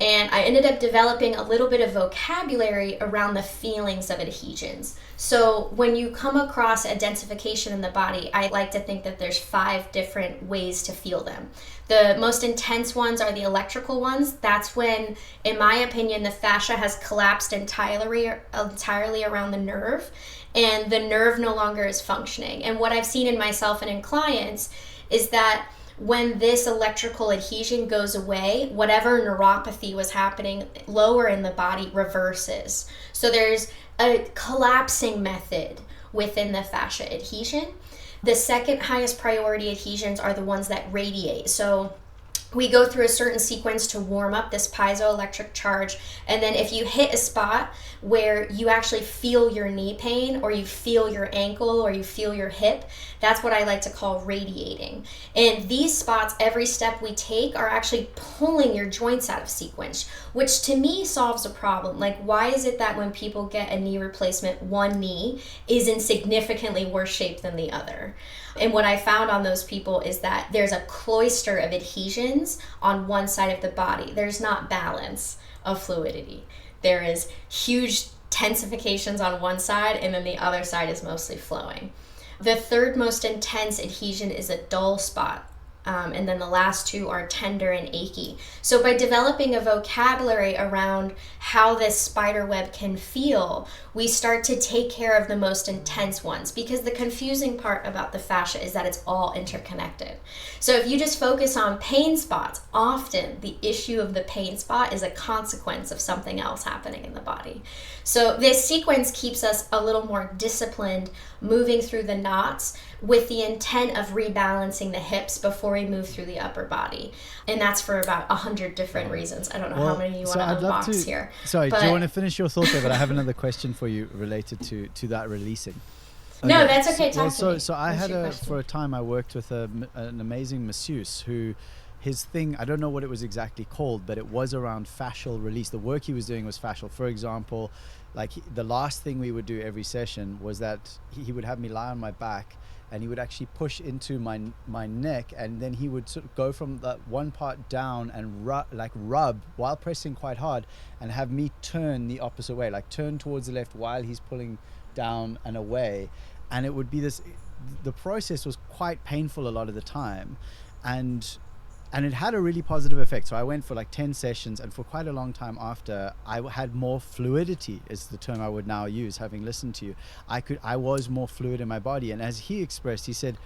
And I ended up developing a little bit of vocabulary around the feelings of adhesions. So when you come across identification in the body, I like to think that there's 5 different ways to feel them. The most intense ones are the electrical ones. That's when, in my opinion, the fascia has collapsed entirely around the nerve, and the nerve no longer is functioning. And what I've seen in myself and in clients is that when this electrical adhesion goes away, whatever neuropathy was happening lower in the body reverses. So there's a collapsing method within the fascia adhesion. The second highest priority adhesions are the ones that radiate. So we go through a certain sequence to warm up this piezoelectric charge, and then if you hit a spot where you actually feel your knee pain, or you feel your ankle, or you feel your hip, that's what I like to call radiating. And these spots, every step we take, are actually pulling your joints out of sequence, which to me solves a problem. Like, why is it that when people get a knee replacement, one knee is in significantly worse shape than the other? And what I found on those people is that there's a cloister of adhesions on one side of the body. There's not balance of fluidity. There is huge tensifications on one side, and then the other side is mostly flowing. The third most intense adhesion is a dull spot. And then the last 2 are tender and achy. So by developing a vocabulary around how this spider web can feel, we start to take care of the most intense ones, because the confusing part about the fascia is that it's all interconnected. So if you just focus on pain spots, often the issue of the pain spot is a consequence of something else happening in the body. So this sequence keeps us a little more disciplined, moving through the knots with the intent of rebalancing the hips before we move through the upper body. And that's for about 100 different reasons. I don't know how many you want to unbox here. Sorry, do you want to finish your thought there? But I have another question for you related to that releasing. Okay. No, that's okay. So I had for a time I worked with an amazing masseuse who, his thing, I don't know what it was exactly called, but it was around fascial release. The work he was doing was fascial. For example, like the last thing we would do every session was that he would have me lie on my back, and he would actually push into my neck, and then he would sort of go from that one part down and rub while pressing quite hard, and have me turn the opposite way, like turn towards the left while he's pulling down and away. And it would be this, the process was quite painful a lot of the time, and it had a really positive effect. So I went for like 10 sessions, and for quite a long time after, I had more fluidity, is the term I would now use, having listened to you. I was more fluid in my body. And as he expressed, he said,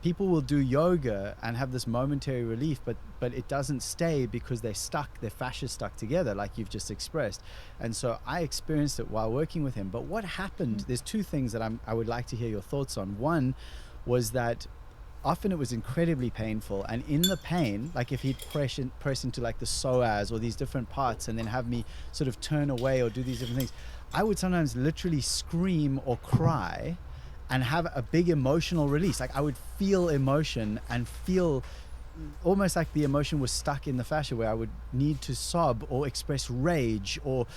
people will do yoga and have this momentary relief, but it doesn't stay because their fascia's stuck together, like you've just expressed. And so I experienced it while working with him. But what happened, there's 2 things that I would like to hear your thoughts on. One was that often it was incredibly painful, and in the pain, like if he'd press into like the psoas or these different parts and then have me sort of turn away or do these different things, I would sometimes literally scream or cry and have a big emotional release. Like I would feel emotion and feel almost like the emotion was stuck in the fascia, where I would need to sob or express rage or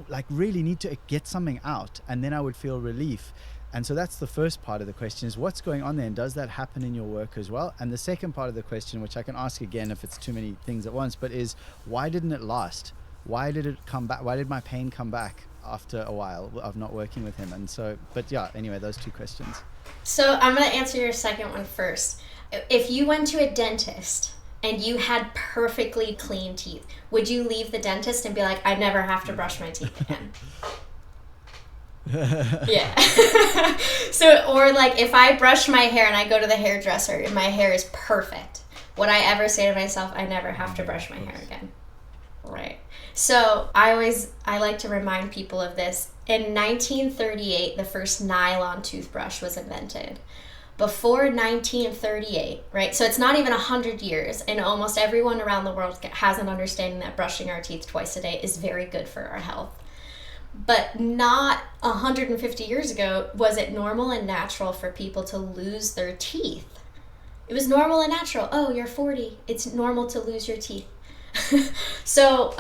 like really need to get something out, and then I would feel relief. And so that's the first part of the question, is what's going on there, and does that happen in your work as well? And the second part of the question, which I can ask again if it's too many things at once, but is why didn't it last? Why did it come back? Why did my pain come back after a while of not working with him? And so, but yeah, anyway, those two questions. So I'm going to answer your second one first. If you went to a dentist and you had perfectly clean teeth, would you leave the dentist and be like, I never have to brush my teeth again? Yeah. So, or like if I brush my hair and I go to the hairdresser and my hair is perfect, would I ever say to myself, I never have to brush my hair again? Right. So I like to remind people of this. In 1938, the first nylon toothbrush was invented. Before 1938, right? So it's not even 100 years, and almost everyone around the world has an understanding that brushing our teeth twice a day is very good for our health. But not 150 years ago was it normal and natural for people to lose their teeth. It was normal and natural. Oh, you're 40. It's normal to lose your teeth. So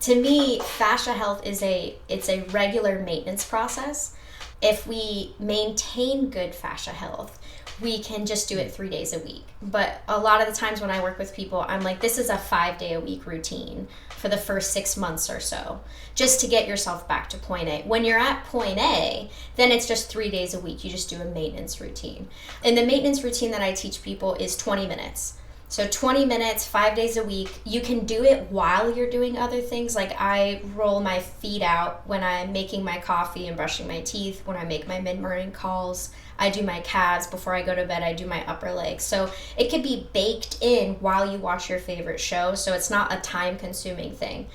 to me, fascia health it's a regular maintenance process. If we maintain good fascia health, we can just do it 3 days a week. But a lot of the times when I work with people, I'm like, this is a 5-day-a-week routine for the first 6 months or so, just to get yourself back to point A. When you're at point A, then it's just 3 days a week. You just do a maintenance routine. And the maintenance routine that I teach people is 20 minutes. So 20 minutes, 5 days a week. You can do it while you're doing other things. Like I roll my feet out when I'm making my coffee and brushing my teeth, when I make my mid-morning calls. I do my calves. Before I go to bed, I do my upper legs. So it could be baked in while you watch your favorite show. So it's not a time-consuming thing.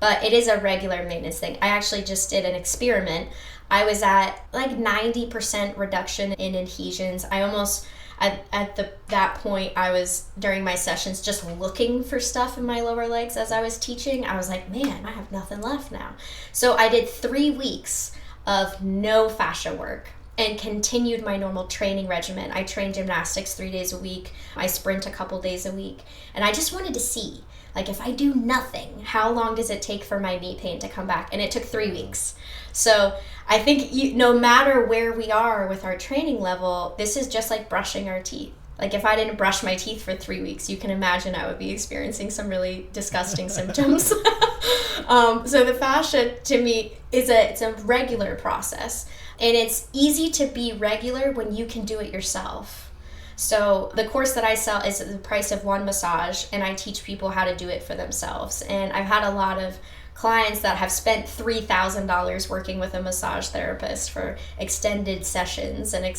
But it is a regular maintenance thing. I actually just did an experiment. I was at like 90% reduction in adhesions. I almost... At that point, I was, during my sessions, just looking for stuff in my lower legs as I was teaching. I was like, man, I have nothing left now. So I did 3 weeks of no fascia work and continued my normal training regimen. I train gymnastics 3 days a week. I sprint a couple days a week. And I just wanted to see, like, if I do nothing, how long does it take for my knee pain to come back? And it took 3 weeks. So I think no matter where we are with our training level, this is just like brushing our teeth. Like if I didn't brush my teeth for 3 weeks, you can imagine I would be experiencing some really disgusting symptoms. So the fascia to me it's a regular process, and it's easy to be regular when you can do it yourself. So the course that I sell is the price of one massage, and I teach people how to do it for themselves. And I've had a lot of clients that have spent $3,000 working with a massage therapist for extended sessions and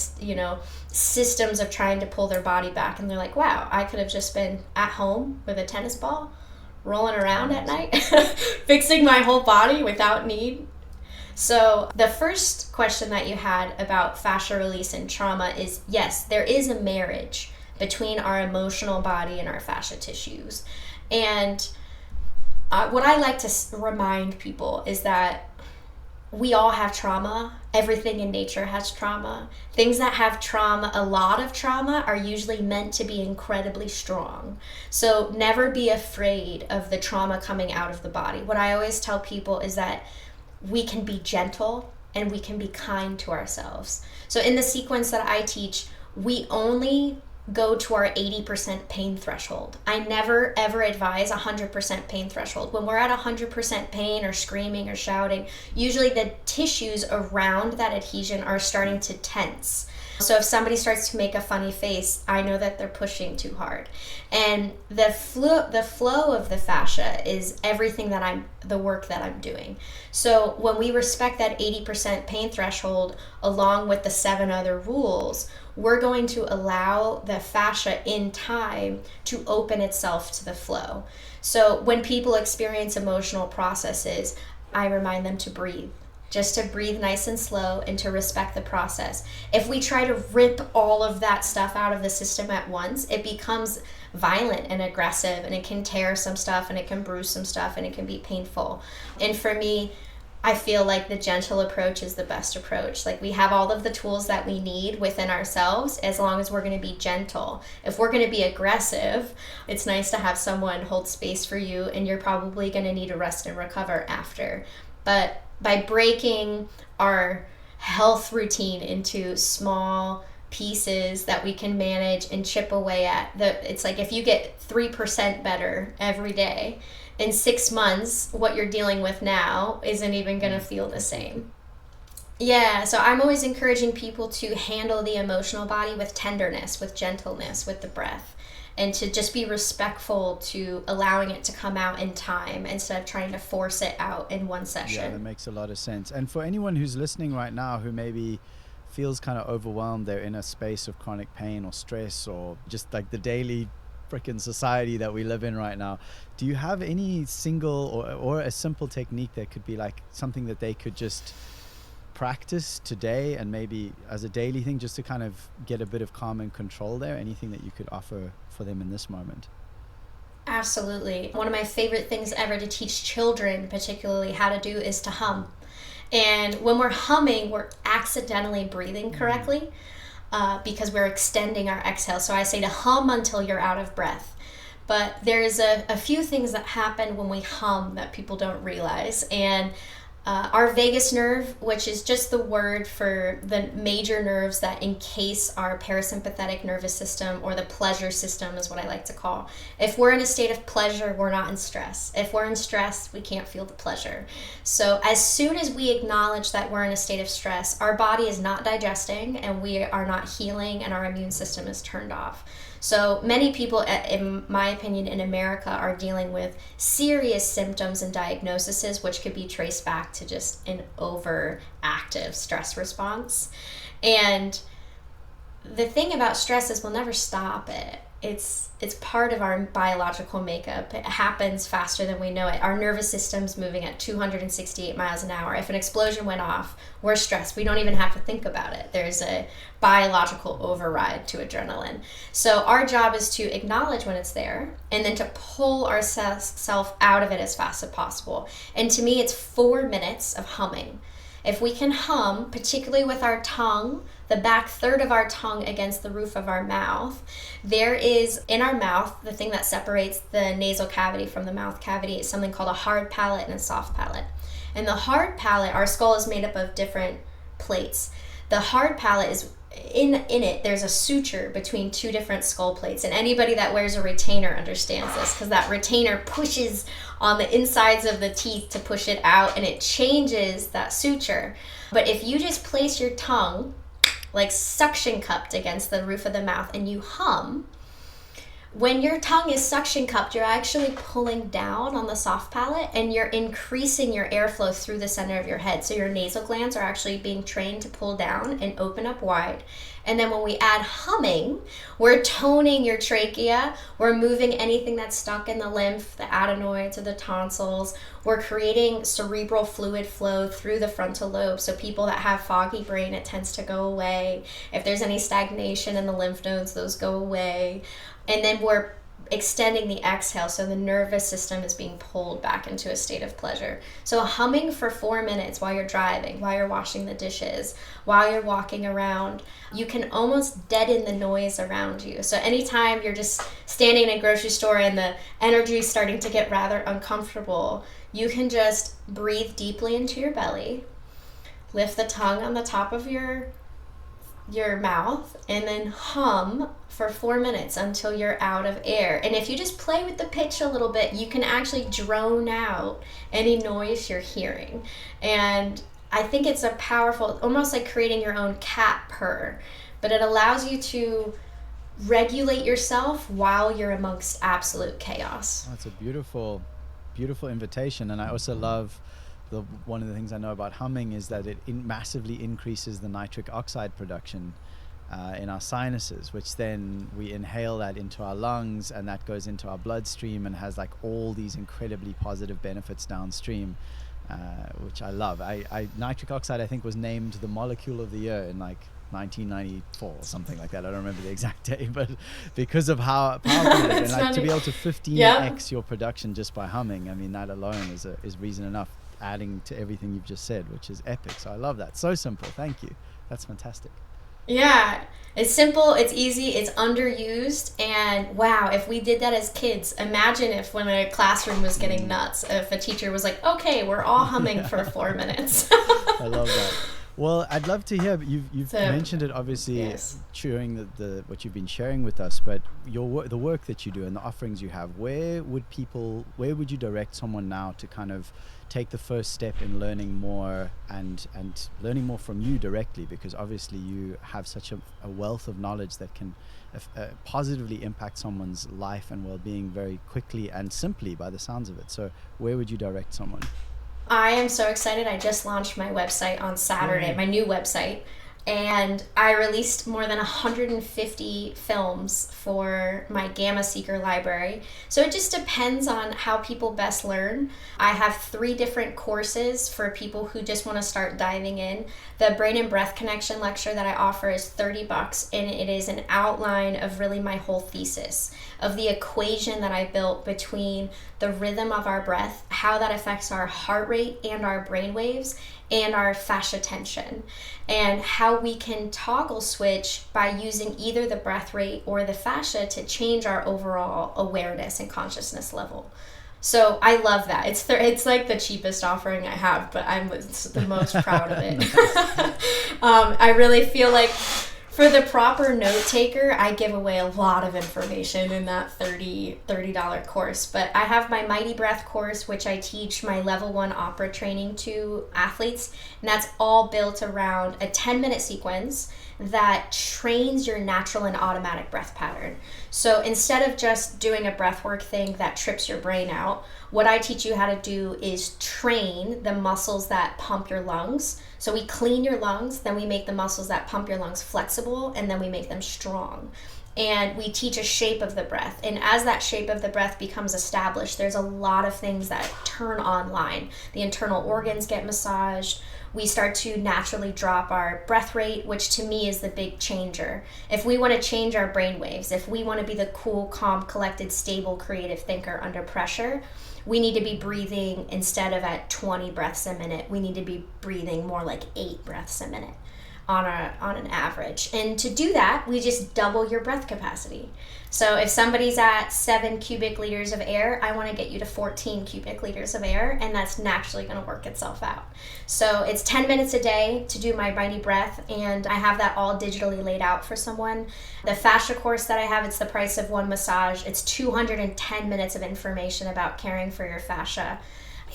systems of trying to pull their body back, and they're like, wow, I could have just been at home with a tennis ball rolling around at night fixing my whole body without need. So the first question that you had about fascia release and trauma is, yes, there is a marriage between our emotional body and our fascia tissues. And what I like to remind people is that we all have trauma. Everything in nature has trauma. Things that have trauma, a lot of trauma, are usually meant to be incredibly strong. So never be afraid of the trauma coming out of the body. What I always tell people is that we can be gentle and we can be kind to ourselves. So in the sequence that I teach, we only go to our 80% pain threshold. I never ever advise 100% pain threshold. When we're at 100% pain or screaming or shouting, usually the tissues around that adhesion are starting to tense. So if somebody starts to make a funny face, I know that they're pushing too hard. And the flow of the fascia is everything the work that I'm doing. So when we respect that 80% pain threshold along with the 7 other rules, we're going to allow the fascia in time to open itself to the flow. So when people experience emotional processes, I remind them to breathe. Just to breathe nice and slow and to respect the process. If we try to rip all of that stuff out of the system at once, it becomes violent and aggressive, and it can tear some stuff and it can bruise some stuff and it can be painful. And for me, I feel like the gentle approach is the best approach. Like we have all of the tools that we need within ourselves as long as we're going to be gentle. If we're going to be aggressive, it's nice to have someone hold space for you, and you're probably going to need to rest and recover after. But by breaking our health routine into small pieces that we can manage and chip away at. It's like if you get 3% better every day, in 6 months, what you're dealing with now isn't even going to feel the same. Yeah, so I'm always encouraging people to handle the emotional body with tenderness, with gentleness, with the breath, and to just be respectful to allowing it to come out in time instead of trying to force it out in one session. Yeah, that makes a lot of sense. And for anyone who's listening right now who maybe feels kind of overwhelmed, they're in a space of chronic pain or stress or just like the daily freaking society that we live in right now, do you have any single or a simple technique that could be like something that they could just practice today and maybe as a daily thing just to kind of get a bit of calm and control there? Anything that you could offer for them in this moment? Absolutely. One of my favorite things ever to teach children particularly how to do is to hum. And when we're humming, we're accidentally breathing correctly because we're extending our exhale. So I say to hum until you're out of breath. But there's a few things that happen when we hum that people don't realize. And our vagus nerve, which is just the word for the major nerves that encase our parasympathetic nervous system, or the pleasure system is what I like to call. If we're in a state of pleasure, we're not in stress. If we're in stress, we can't feel the pleasure. So as soon as we acknowledge that we're in a state of stress, our body is not digesting and we are not healing and our immune system is turned off. So many people, in my opinion, in America are dealing with serious symptoms and diagnoses, which could be traced back to just an overactive stress response. And the thing about stress is we'll never stop it. It's part of our biological makeup. It happens faster than we know it. Our nervous system's moving at 268 miles an hour. If an explosion went off, we're stressed. We don't even have to think about it. There's a biological override to adrenaline. So our job is to acknowledge when it's there and then to pull ourselves out of it as fast as possible. And to me, it's 4 minutes of humming. If we can hum, particularly with our tongue, the back third of our tongue against the roof of our mouth, there is in our mouth, the thing that separates the nasal cavity from the mouth cavity is something called a hard palate and a soft palate. And the hard palate, our skull is made up of different plates. The hard palate is in it, there's a suture between two different skull plates. And anybody that wears a retainer understands this because that retainer pushes on the insides of the teeth to push it out and it changes that suture. But if you just place your tongue like suction cupped against the roof of the mouth and you hum, when your tongue is suction cupped, you're actually pulling down on the soft palate and you're increasing your airflow through the center of your head. So your nasal glands are actually being trained to pull down and open up wide. And then when we add humming, we're toning your trachea. We're moving anything that's stuck in the lymph, the adenoids or the tonsils. We're creating cerebral fluid flow through the frontal lobe. So people that have foggy brain, it tends to go away. If there's any stagnation in the lymph nodes, those go away. And then we're extending the exhale, so the nervous system is being pulled back into a state of pleasure. So humming for 4 minutes while you're driving, while you're washing the dishes, while you're walking around, you can almost deaden the noise around you. So anytime you're just standing in a grocery store and the energy is starting to get rather uncomfortable, you can just breathe deeply into your belly, lift the tongue on the top of your mouth, and then hum for 4 minutes until you're out of air. And if you just play with the pitch a little bit, you can actually drone out any noise you're hearing. And I think it's a powerful, almost like creating your own cat purr, but it allows you to regulate yourself while you're amongst absolute chaos. That's a beautiful, beautiful invitation. And I also love one of the things I know about humming is that it massively increases the nitric oxide production in our sinuses, which then we inhale that into our lungs and that goes into our bloodstream and has like all these incredibly positive benefits downstream, which I love. Nitric oxide, I think, was named the molecule of the year in like 1994 or something like that. I don't remember the exact day, but because of how powerful it is, and like to be able to 15x your production just by humming, I mean, that alone is reason enough, adding to everything you've just said, which is epic. So I love that. So simple. Thank you. That's fantastic. Yeah, it's simple, it's easy, it's underused, and wow, if we did that as kids, imagine if when a classroom was getting nuts, if a teacher was like, okay, we're all humming for 4 minutes. I love that. Well, I'd love to hear. You've So, mentioned it obviously yes. during the what you've been sharing with us, but the work that you do and the offerings you have. Where would you direct someone now to kind of take the first step in learning more and learning more from you directly? Because obviously you have such a wealth of knowledge that can positively impact someone's life and well-being very quickly and simply, by the sounds of it. So where would you direct someone? I am so excited. I just launched my website on Saturday, my new website, and I released more than 150 films for my Gamma Seeker library. So it just depends on how people best learn. I have 3 different courses for people who just want to start diving in. The Brain and Breath Connection lecture that I offer is $30, and it is an outline of really my whole thesis of the equation that I built between the rhythm of our breath, how that affects our heart rate and our brain waves, and our fascia tension, and how we can toggle switch by using either the breath rate or the fascia to change our overall awareness and consciousness level. So I love that. It's like the cheapest offering I have, but I'm the most proud of it. I really feel like for the proper note taker, I give away a lot of information in that $30 course. But I have my Mighty Breath course, which I teach my level 1 opera training to athletes. And that's all built around a 10-minute sequence that trains your natural and automatic breath pattern. So instead of just doing a breathwork thing that trips your brain out, what I teach you how to do is train the muscles that pump your lungs. So we clean your lungs, then we make the muscles that pump your lungs flexible, and then we make them strong. And we teach a shape of the breath. And as that shape of the breath becomes established, there's a lot of things that turn online. The internal organs get massaged. We start to naturally drop our breath rate, which to me is the big changer. If we want to change our brain waves, if we want to be the cool, calm, collected, stable, creative thinker under pressure, we need to be breathing instead of at 20 breaths a minute. We need to be breathing more like 8 breaths a minute on an average. And to do that, we just double your breath capacity. So if somebody's at 7 cubic liters of air, I want to get you to 14 cubic liters of air, and that's naturally going to work itself out. So it's 10 minutes a day to do my Mighty Breath, and I have that all digitally laid out for someone. The fascia course that I have, it's the price of 1 massage. It's 210 minutes of information about caring for your fascia.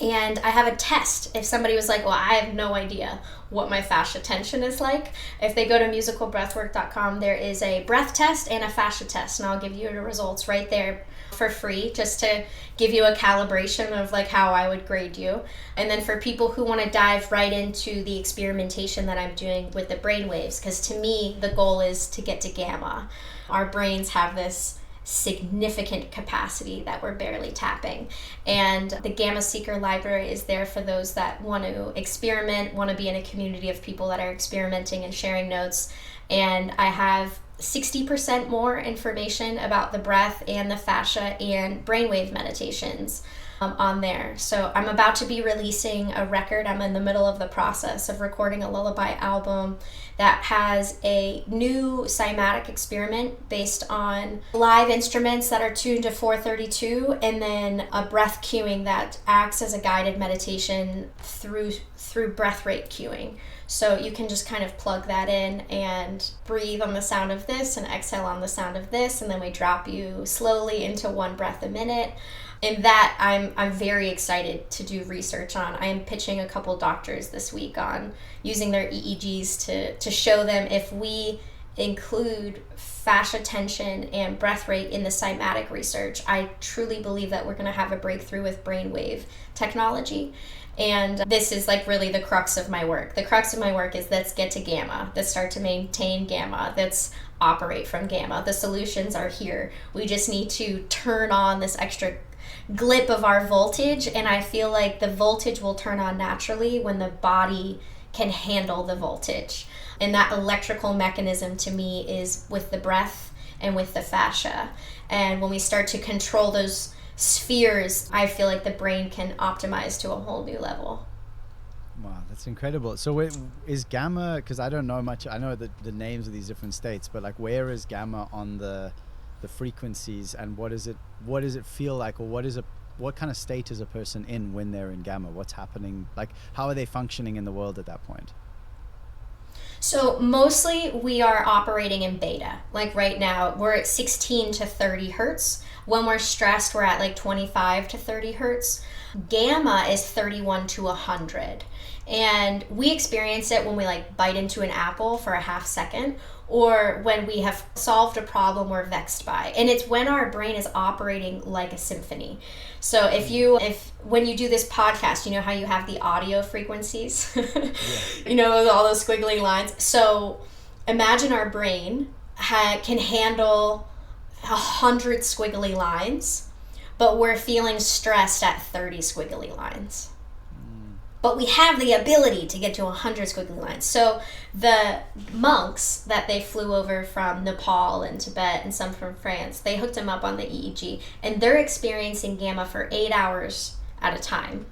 And I have a test. If somebody was like, well, I have no idea what my fascia tension is like, if they go to musicalbreathwork.com, there is a breath test and a fascia test, and I'll give you the results right there for free, just to give you a calibration of like how I would grade you. And then for people who want to dive right into the experimentation that I'm doing with the brain waves, because to me, the goal is to get to gamma. Our brains have this significant capacity that we're barely tapping. And the Gamma Seeker library is there for those that want to experiment, want to be in a community of people that are experimenting and sharing notes. And I have 60% more information about the breath and the fascia and brainwave meditations on there. So I'm about to be releasing a record. I'm in the middle of the process of recording a lullaby album that has a new cymatic experiment based on live instruments that are tuned to 432, and then a breath cueing that acts as a guided meditation through breath rate cueing. So you can just kind of plug that in and breathe on the sound of this and exhale on the sound of this, and then we drop you slowly into 1 breath a minute. And that I'm very excited to do research on. I am pitching a couple doctors this week on using their EEGs to show them if we include fascia tension and breath rate in the cymatic research, I truly believe that we're going to have a breakthrough with brainwave technology. And this is like really the crux of my work. The crux of my work is let's get to gamma, let's start to maintain gamma, let's operate from gamma. The solutions are here. We just need to turn on this extra glip of our voltage, and I feel like the voltage will turn on naturally when the body can handle the voltage. And that electrical mechanism to me is with the breath and with the fascia. And when we start to control those spheres, I feel like the brain can optimize to a whole new level. Wow, that's incredible. So is gamma, because I don't know much, I know the names of these different states, but like where is gamma on the frequencies, and what does it feel like, or what kind of state is a person in when they're in gamma? What's happening? Like, how are they functioning in the world at that point? So mostly we are operating in beta. Like right now, we're at 16 to 30 hertz. When we're stressed, we're at like 25 to 30 hertz. Gamma is 31 to 100. And we experience it when we like bite into an apple for a half second, or when we have solved a problem we're vexed by. And it's when our brain is operating like a symphony. So when you do this podcast, you know how you have the audio frequencies, you know, all those squiggly lines. So imagine our brain can handle 100 squiggly lines, but we're feeling stressed at 30 squiggly lines. But we have the ability to get to 100 squiggly lines. So the monks that they flew over from Nepal and Tibet and some from France, they hooked them up on the EEG, and they're experiencing gamma for 8 hours at a time.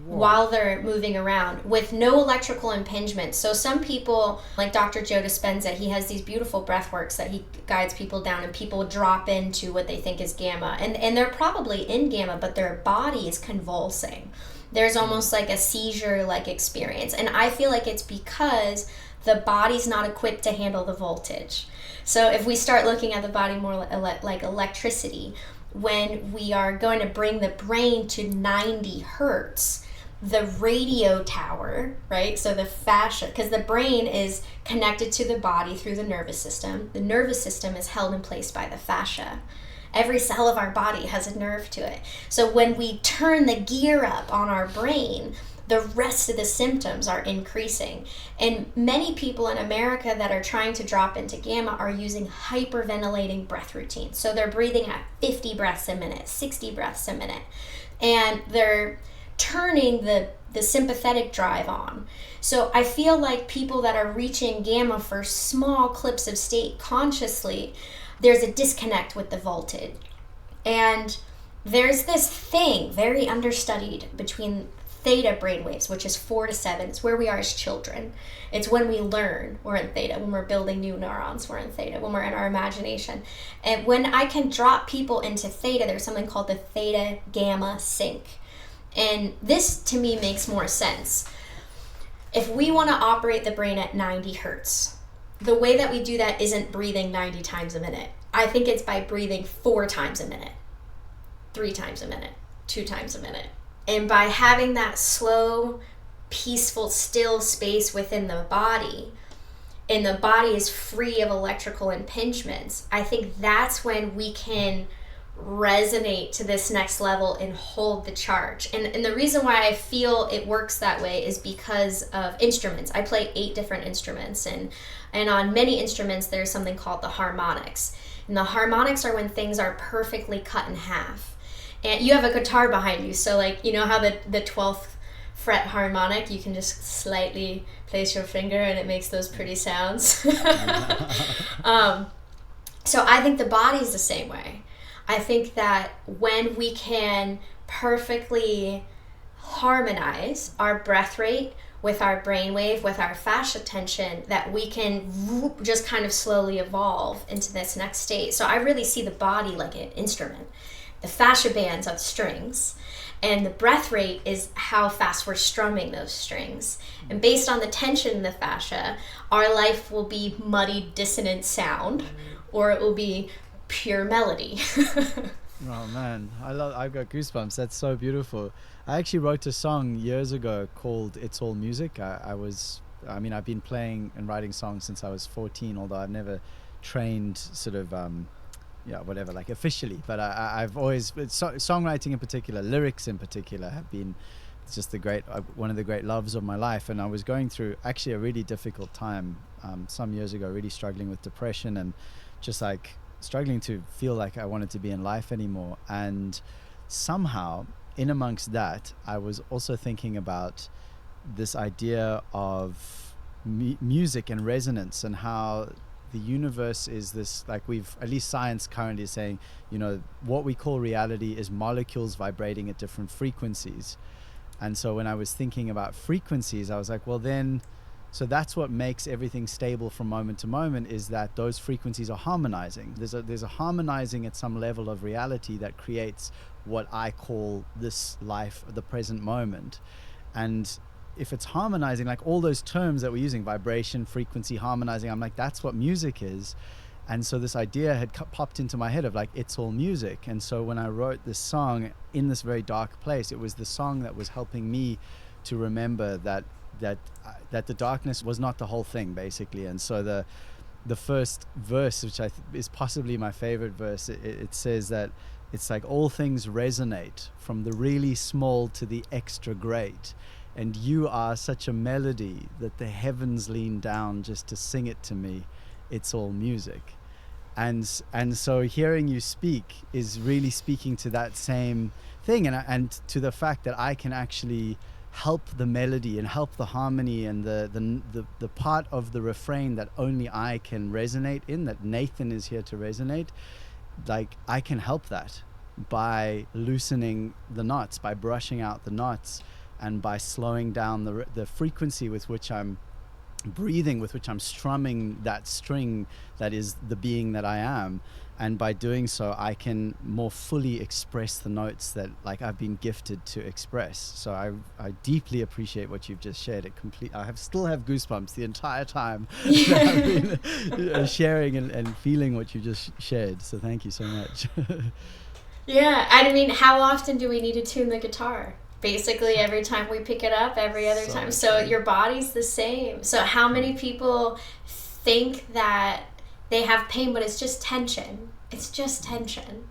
Whoa. While they're moving around with no electrical impingement. So some people, like Dr. Joe Dispenza, he has these beautiful breathworks that he guides people down, and people drop into what they think is gamma. And they're probably in gamma, but their body is convulsing. There's almost like a seizure-like experience. And I feel like it's because the body's not equipped to handle the voltage. So if we start looking at the body more like electricity, when we are going to bring the brain to 90 hertz, the radio tower, right? So the fascia, because the brain is connected to the body through the nervous system. The nervous system is held in place by the fascia. Every cell of our body has a nerve to it. So when we turn the gear up on our brain, the rest of the symptoms are increasing. And many people in America that are trying to drop into gamma are using hyperventilating breath routines. So they're breathing at 50 breaths a minute, 60 breaths a minute. And they're turning the sympathetic drive on. So I feel like people that are reaching gamma for small clips of state consciously, there's a disconnect with the voltage. And there's this thing very understudied between theta brainwaves, which is 4 to 7. It's where we are as children. It's when we learn, we're in theta. When we're building new neurons, we're in theta. When we're in our imagination. And when I can drop people into theta, there's something called the theta gamma sync. And this to me makes more sense. If we want to operate the brain at 90 hertz, the way that we do that isn't breathing 90 times a minute. I think it's by breathing 4 times a minute, 3 times a minute, 2 times a minute. And by having that slow, peaceful, still space within the body, and the body is free of electrical impingements, I think that's when we can resonate to this next level and hold the charge. And the reason why I feel it works that way is because of instruments. I play 8 different instruments, and on many instruments there's something called the harmonics. And the harmonics are when things are perfectly cut in half. And you have a guitar behind you, so like, you know how the 12th fret harmonic, you can just slightly place your finger and it makes those pretty sounds. So I think the body's the same way. I think that when we can perfectly harmonize our breath rate with our brainwave, with our fascia tension, that we can just kind of slowly evolve into this next state. So I really see the body like an instrument. The fascia bands are the strings, and the breath rate is how fast we're strumming those strings. And based on the tension in the fascia, our life will be muddy, dissonant sound, or it will be pure melody. Oh man, I've got goosebumps. That's so beautiful. I actually wrote a song years ago called It's All Music. I've been playing and writing songs since I was 14, although I've never trained sort of like officially, but I've always, songwriting in particular, lyrics in particular, have been just one of the great loves of my life. And I was going through actually a really difficult time some years ago, really struggling with depression and just like struggling to feel like I wanted to be in life anymore. And somehow in amongst that, I was also thinking about this idea of music and resonance, and how the universe is this, like, at least science currently is saying, what we call reality is molecules vibrating at different frequencies. And so when I was thinking about frequencies, I was like, well then, so that's what makes everything stable from moment to moment, is that those frequencies are harmonizing. There's a harmonizing at some level of reality that creates what I call this life, the present moment. And if it's harmonizing, like all those terms that we're using, vibration, frequency, harmonizing, I'm like, that's what music is. And so this idea had popped into my head of like, it's all music. And so when I wrote this song in this very dark place, it was the song that was helping me to remember that the darkness was not the whole thing, basically. And so the first verse, which is possibly my favorite verse, it says that it's like all things resonate, from the really small to the extra great. And you are such a melody that the heavens lean down just to sing it to me. It's all music. And so hearing you speak is really speaking to that same thing, and to the fact that I can actually help the melody and help the harmony and the part of the refrain that only I can resonate in, that Nathan is here to resonate. Like, I can help that by loosening the knots, by brushing out the knots, and by slowing down the frequency with which I'm breathing, with which I'm strumming that string that is the being that I am. And by doing so, I can more fully express the notes that like I've been gifted to express. So I deeply appreciate what you've just shared. I still have goosebumps the entire time that I've been sharing and feeling what you just shared. So thank you so much. Yeah, I mean, how often do we need to tune the guitar? Basically every time we pick it up, every other time. So your body's the same. So how many people think that they have pain, but it's just tension? It's just tension.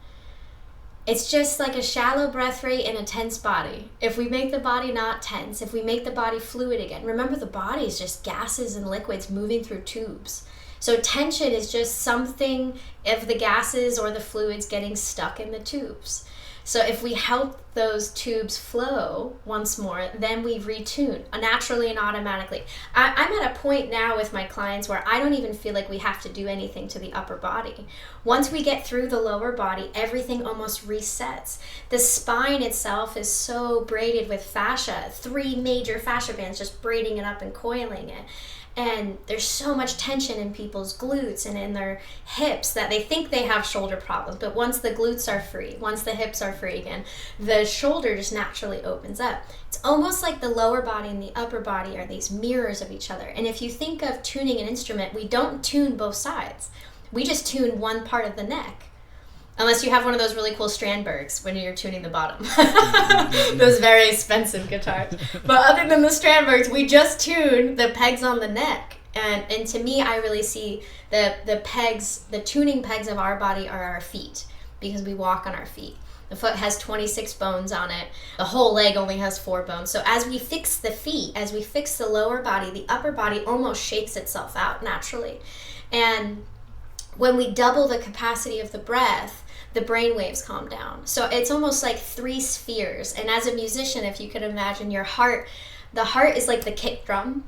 It's just like a shallow breath rate in a tense body. If we make the body not tense, if we make the body fluid again, remember the body is just gases and liquids moving through tubes. So tension is just something of the gases or the fluids getting stuck in the tubes. So if we help those tubes flow once more, then we retune naturally and automatically. I'm at a point now with my clients where I don't even feel like we have to do anything to the upper body. Once we get through the lower body, everything almost resets. The spine itself is so braided with fascia, 3 major fascia bands just braiding it up and coiling it. And there's so much tension in people's glutes and in their hips that they think they have shoulder problems. But once the glutes are free, once the hips are free again, the shoulder just naturally opens up. It's almost like the lower body and the upper body are these mirrors of each other. And if you think of tuning an instrument, we don't tune both sides. We just tune one part of the neck. Unless you have one of those really cool Strandbergs when you're tuning the bottom. Those very expensive guitars. But other than the Strandbergs, we just tune the pegs on the neck. And to me, I really see the pegs, the tuning pegs of our body are our feet, because we walk on our feet. The foot has 26 bones on it. The whole leg only has 4 bones. So as we fix the feet, as we fix the lower body, the upper body almost shakes itself out naturally. And when we double the capacity of the breath, the brain waves calm down. So it's almost like 3 spheres. And as a musician, if you could imagine your heart, the heart is like the kick drum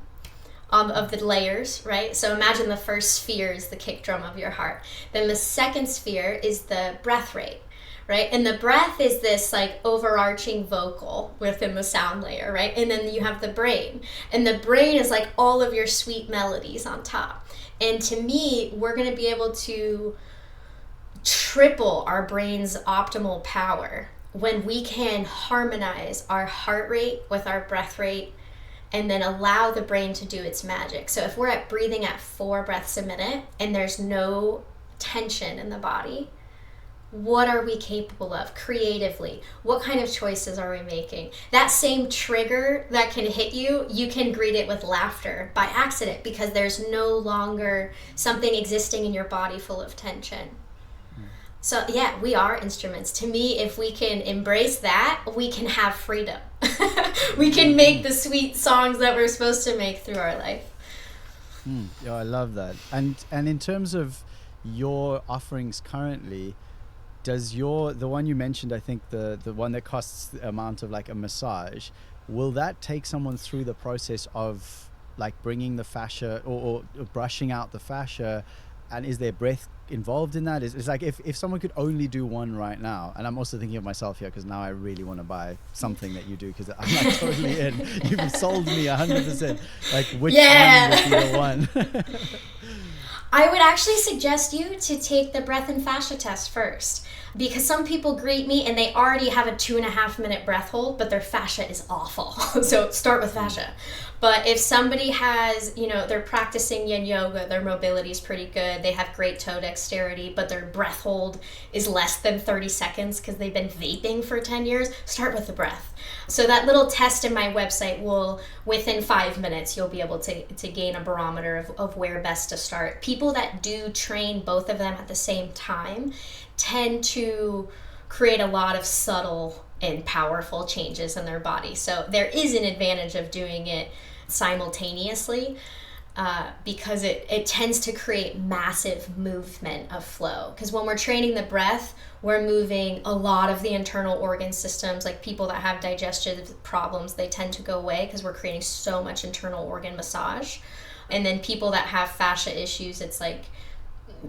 of the layers, right? So imagine the first sphere is the kick drum of your heart. Then the second sphere is the breath rate, right? And the breath is this like overarching vocal within the sound layer, right? And then you have the brain. And the brain is like all of your sweet melodies on top. And to me, we're going to be able to triple our brain's optimal power when we can harmonize our heart rate with our breath rate and then allow the brain to do its magic. So if we're breathing at 4 breaths a minute and there's no tension in the body, what are we capable of creatively? What kind of choices are we making? That same trigger that can hit you, you can greet it with laughter by accident, because there's no longer something existing in your body full of tension. So yeah, we are instruments. To me, if we can embrace that, we can have freedom. We can make the sweet songs that we're supposed to make through our life. Yeah, I love that. And in terms of your offerings currently, does the one you mentioned, I think the one that costs the amount of like a massage, will that take someone through the process of like bringing the fascia or brushing out the fascia? And is there breath involved in that? It's like if someone could only do one right now, and I'm also thinking of myself here because now I really want to buy something that you do, because I'm like totally in. You've sold me 100%. Like which one would be the one? I would actually suggest you to take the breath and fascia test first, because some people greet me and they already have a 2.5 minute breath hold, but their fascia is awful. So start with fascia. But if somebody has, they're practicing yin yoga, their mobility is pretty good, they have great toe dexterity, but their breath hold is less than 30 seconds because they've been vaping for 10 years, start with the breath. So that little test in my website will, within 5 minutes, you'll be able to gain a barometer of where best to start. People that do train both of them at the same time tend to create a lot of subtle and powerful changes in their body. So there is an advantage of doing it simultaneously, because it tends to create massive movement of flow. Because when we're training the breath, we're moving a lot of the internal organ systems. Like people that have digestive problems, they tend to go away because we're creating so much internal organ massage. And then people that have fascia issues, it's like,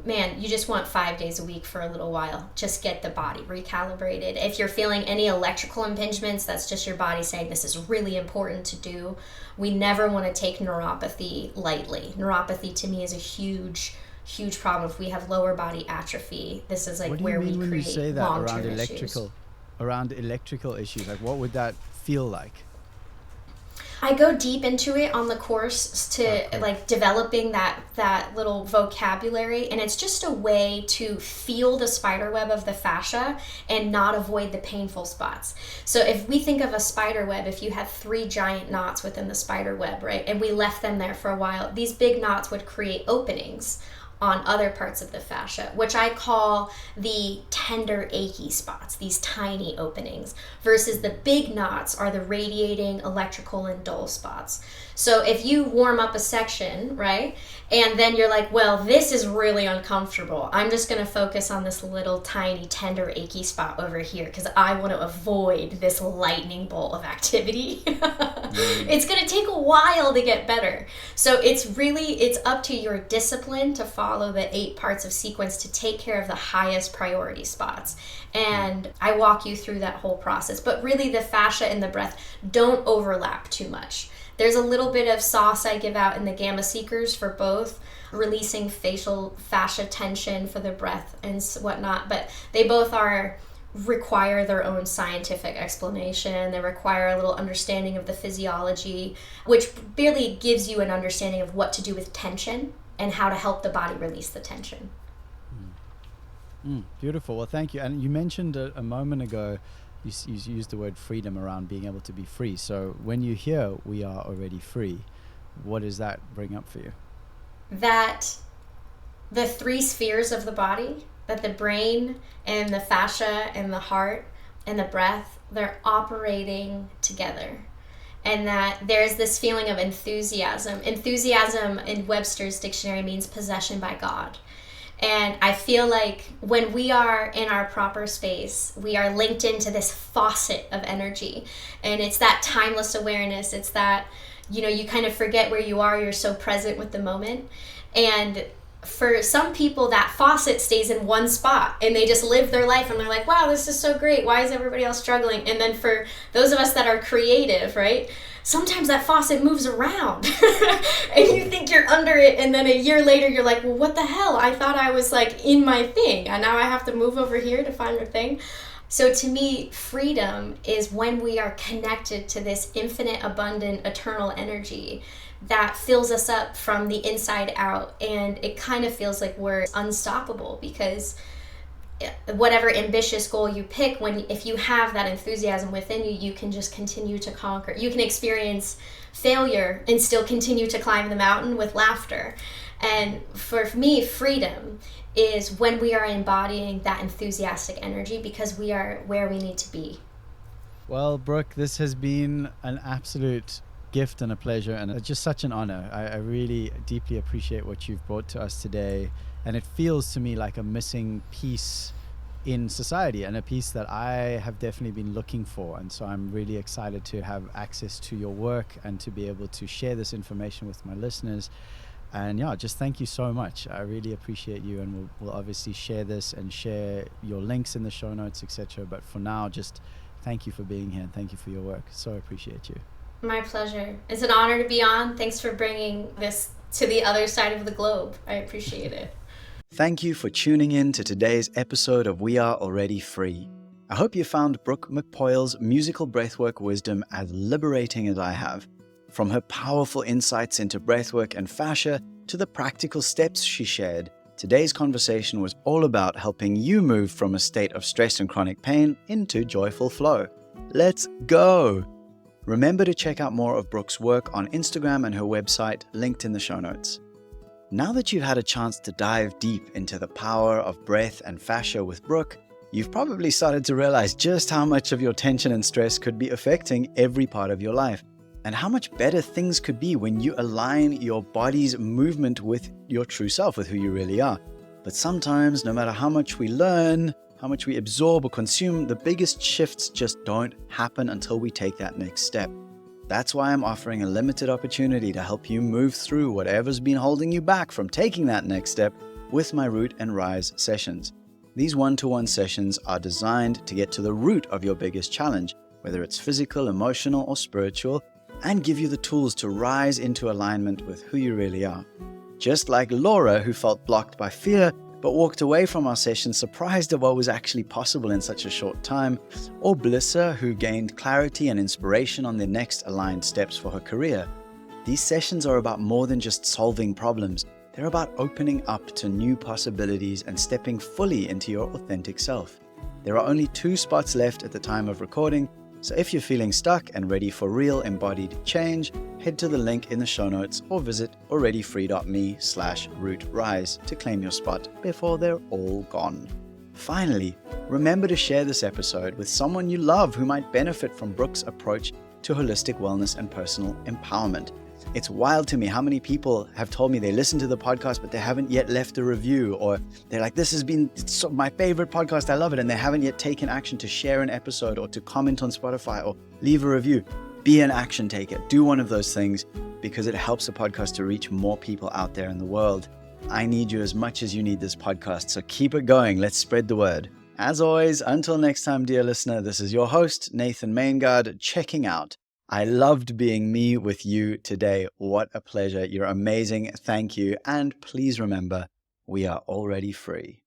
man, you just want 5 days a week for a little while. Just get the body recalibrated. If you're feeling any electrical impingements, that's just your body saying this is really important to do. We never want to take neuropathy lightly. Neuropathy to me is a huge problem. If we have lower body atrophy, this is like where we create long-term issues. What do you mean when you say that around electrical issues? Like what would that feel like? I go deep into it on the course to like developing that little vocabulary, and it's just a way to feel the spider web of the fascia and not avoid the painful spots. So if we think of a spider web, if you had 3 giant knots within the spider web, right, and we left them there for a while, these big knots would create openings on other parts of the fascia, which I call the tender, achy spots, these tiny openings, versus the big knots are the radiating, electrical, and dull spots. So if you warm up a section, right, and then you're like, well, this is really uncomfortable, I'm just going to focus on this little tiny, tender, achy spot over here because I want to avoid this lightning bolt of activity. It's going to take a while to get better. So it's up to your discipline to follow the 8 parts of sequence to take care of the highest priority spots. And I walk you through that whole process. But really the fascia and the breath don't overlap too much. There's a little bit of sauce I give out in the gamma seekers for both, releasing facial fascia tension for the breath and whatnot, but they both require their own scientific explanation. They require a little understanding of the physiology, which really gives you an understanding of what to do with tension and how to help the body release the tension. Beautiful. Well, thank you. And you mentioned a moment ago, you used the word freedom around being able to be free. So when you hear we are already free, what does that bring up for you? That the 3 spheres of the body, that the brain and the fascia and the heart and the breath, they're operating together. And that there's this feeling of enthusiasm. Enthusiasm in Webster's dictionary means possession by God. And I feel like when we are in our proper space, we are linked into this faucet of energy. And it's that timeless awareness. It's that, you kind of forget where you are. You're so present with the moment. And for some people, that faucet stays in one spot and they just live their life and they're like, wow, this is so great. Why is everybody else struggling? And then for those of us that are creative, right? Sometimes that faucet moves around and you think you're under it, and then a year later you're like, well, what the hell? I thought I was like in my thing and now I have to move over here to find my thing. So to me, freedom is when we are connected to this infinite, abundant, eternal energy that fills us up from the inside out, and it kind of feels like we're unstoppable, because whatever ambitious goal you pick, if you have that enthusiasm within you, you can just continue to conquer. You can experience failure and still continue to climb the mountain with laughter. And for me, freedom is when we are embodying that enthusiastic energy, because we are where we need to be. Well, Brooke, this has been an absolute gift and a pleasure, and just such an honor. I really deeply appreciate what you've brought to us today, and it feels to me like a missing piece in society, and a piece that I have definitely been looking for. And so I'm really excited to have access to your work and to be able to share this information with my listeners. And just thank you so much. I really appreciate you, and we'll obviously share this and share your links in the show notes, etc. But for now, just thank you for being here and thank you for your work. So appreciate you. My pleasure. It's an honor to be on. Thanks for bringing this to the other side of the globe. I appreciate it. Thank you for tuning in to today's episode of We Are Already Free. I hope you found Brooke McPoyle's musical breathwork wisdom as liberating as I have. From her powerful insights into breathwork and fascia to the practical steps she shared, today's conversation was all about helping you move from a state of stress and chronic pain into joyful flow. Let's go! Remember to check out more of Brooke's work on Instagram and her website, linked in the show notes. Now that you've had a chance to dive deep into the power of breath and fascia with Brooke, you've probably started to realize just how much of your tension and stress could be affecting every part of your life, and how much better things could be when you align your body's movement with your true self, with who you really are. But sometimes, no matter how much we learn, how much we absorb or consume, the biggest shifts just don't happen until we take that next step. That's why I'm offering a limited opportunity to help you move through whatever's been holding you back from taking that next step with my Root and Rise sessions. These one-to-one sessions are designed to get to the root of your biggest challenge, whether it's physical, emotional, or spiritual, and give you the tools to rise into alignment with who you really are. Just like Laura, who felt blocked by fear, but walked away from our session surprised at what was actually possible in such a short time, or Blissa, who gained clarity and inspiration on the next aligned steps for her career. These sessions are about more than just solving problems. They're about opening up to new possibilities and stepping fully into your authentic self. There are only 2 spots left at the time of recording, so if you're feeling stuck and ready for real embodied change, head to the link in the show notes or visit alreadyfree.me/rootrise to claim your spot before they're all gone. Finally, remember to share this episode with someone you love who might benefit from Brooke's approach to holistic wellness and personal empowerment. It's wild to me how many people have told me they listen to the podcast, but they haven't yet left a review, or they're like, this has been my favorite podcast, I love it, and they haven't yet taken action to share an episode or to comment on Spotify or leave a review. Be an action taker. Do one of those things because it helps the podcast to reach more people out there in the world. I need you as much as you need this podcast, so keep it going. Let's spread the word. As always, until next time, dear listener, this is your host, Nathan Maingard, checking out. I loved being me with you today. What a pleasure. You're amazing. Thank you. And please remember, we are already free.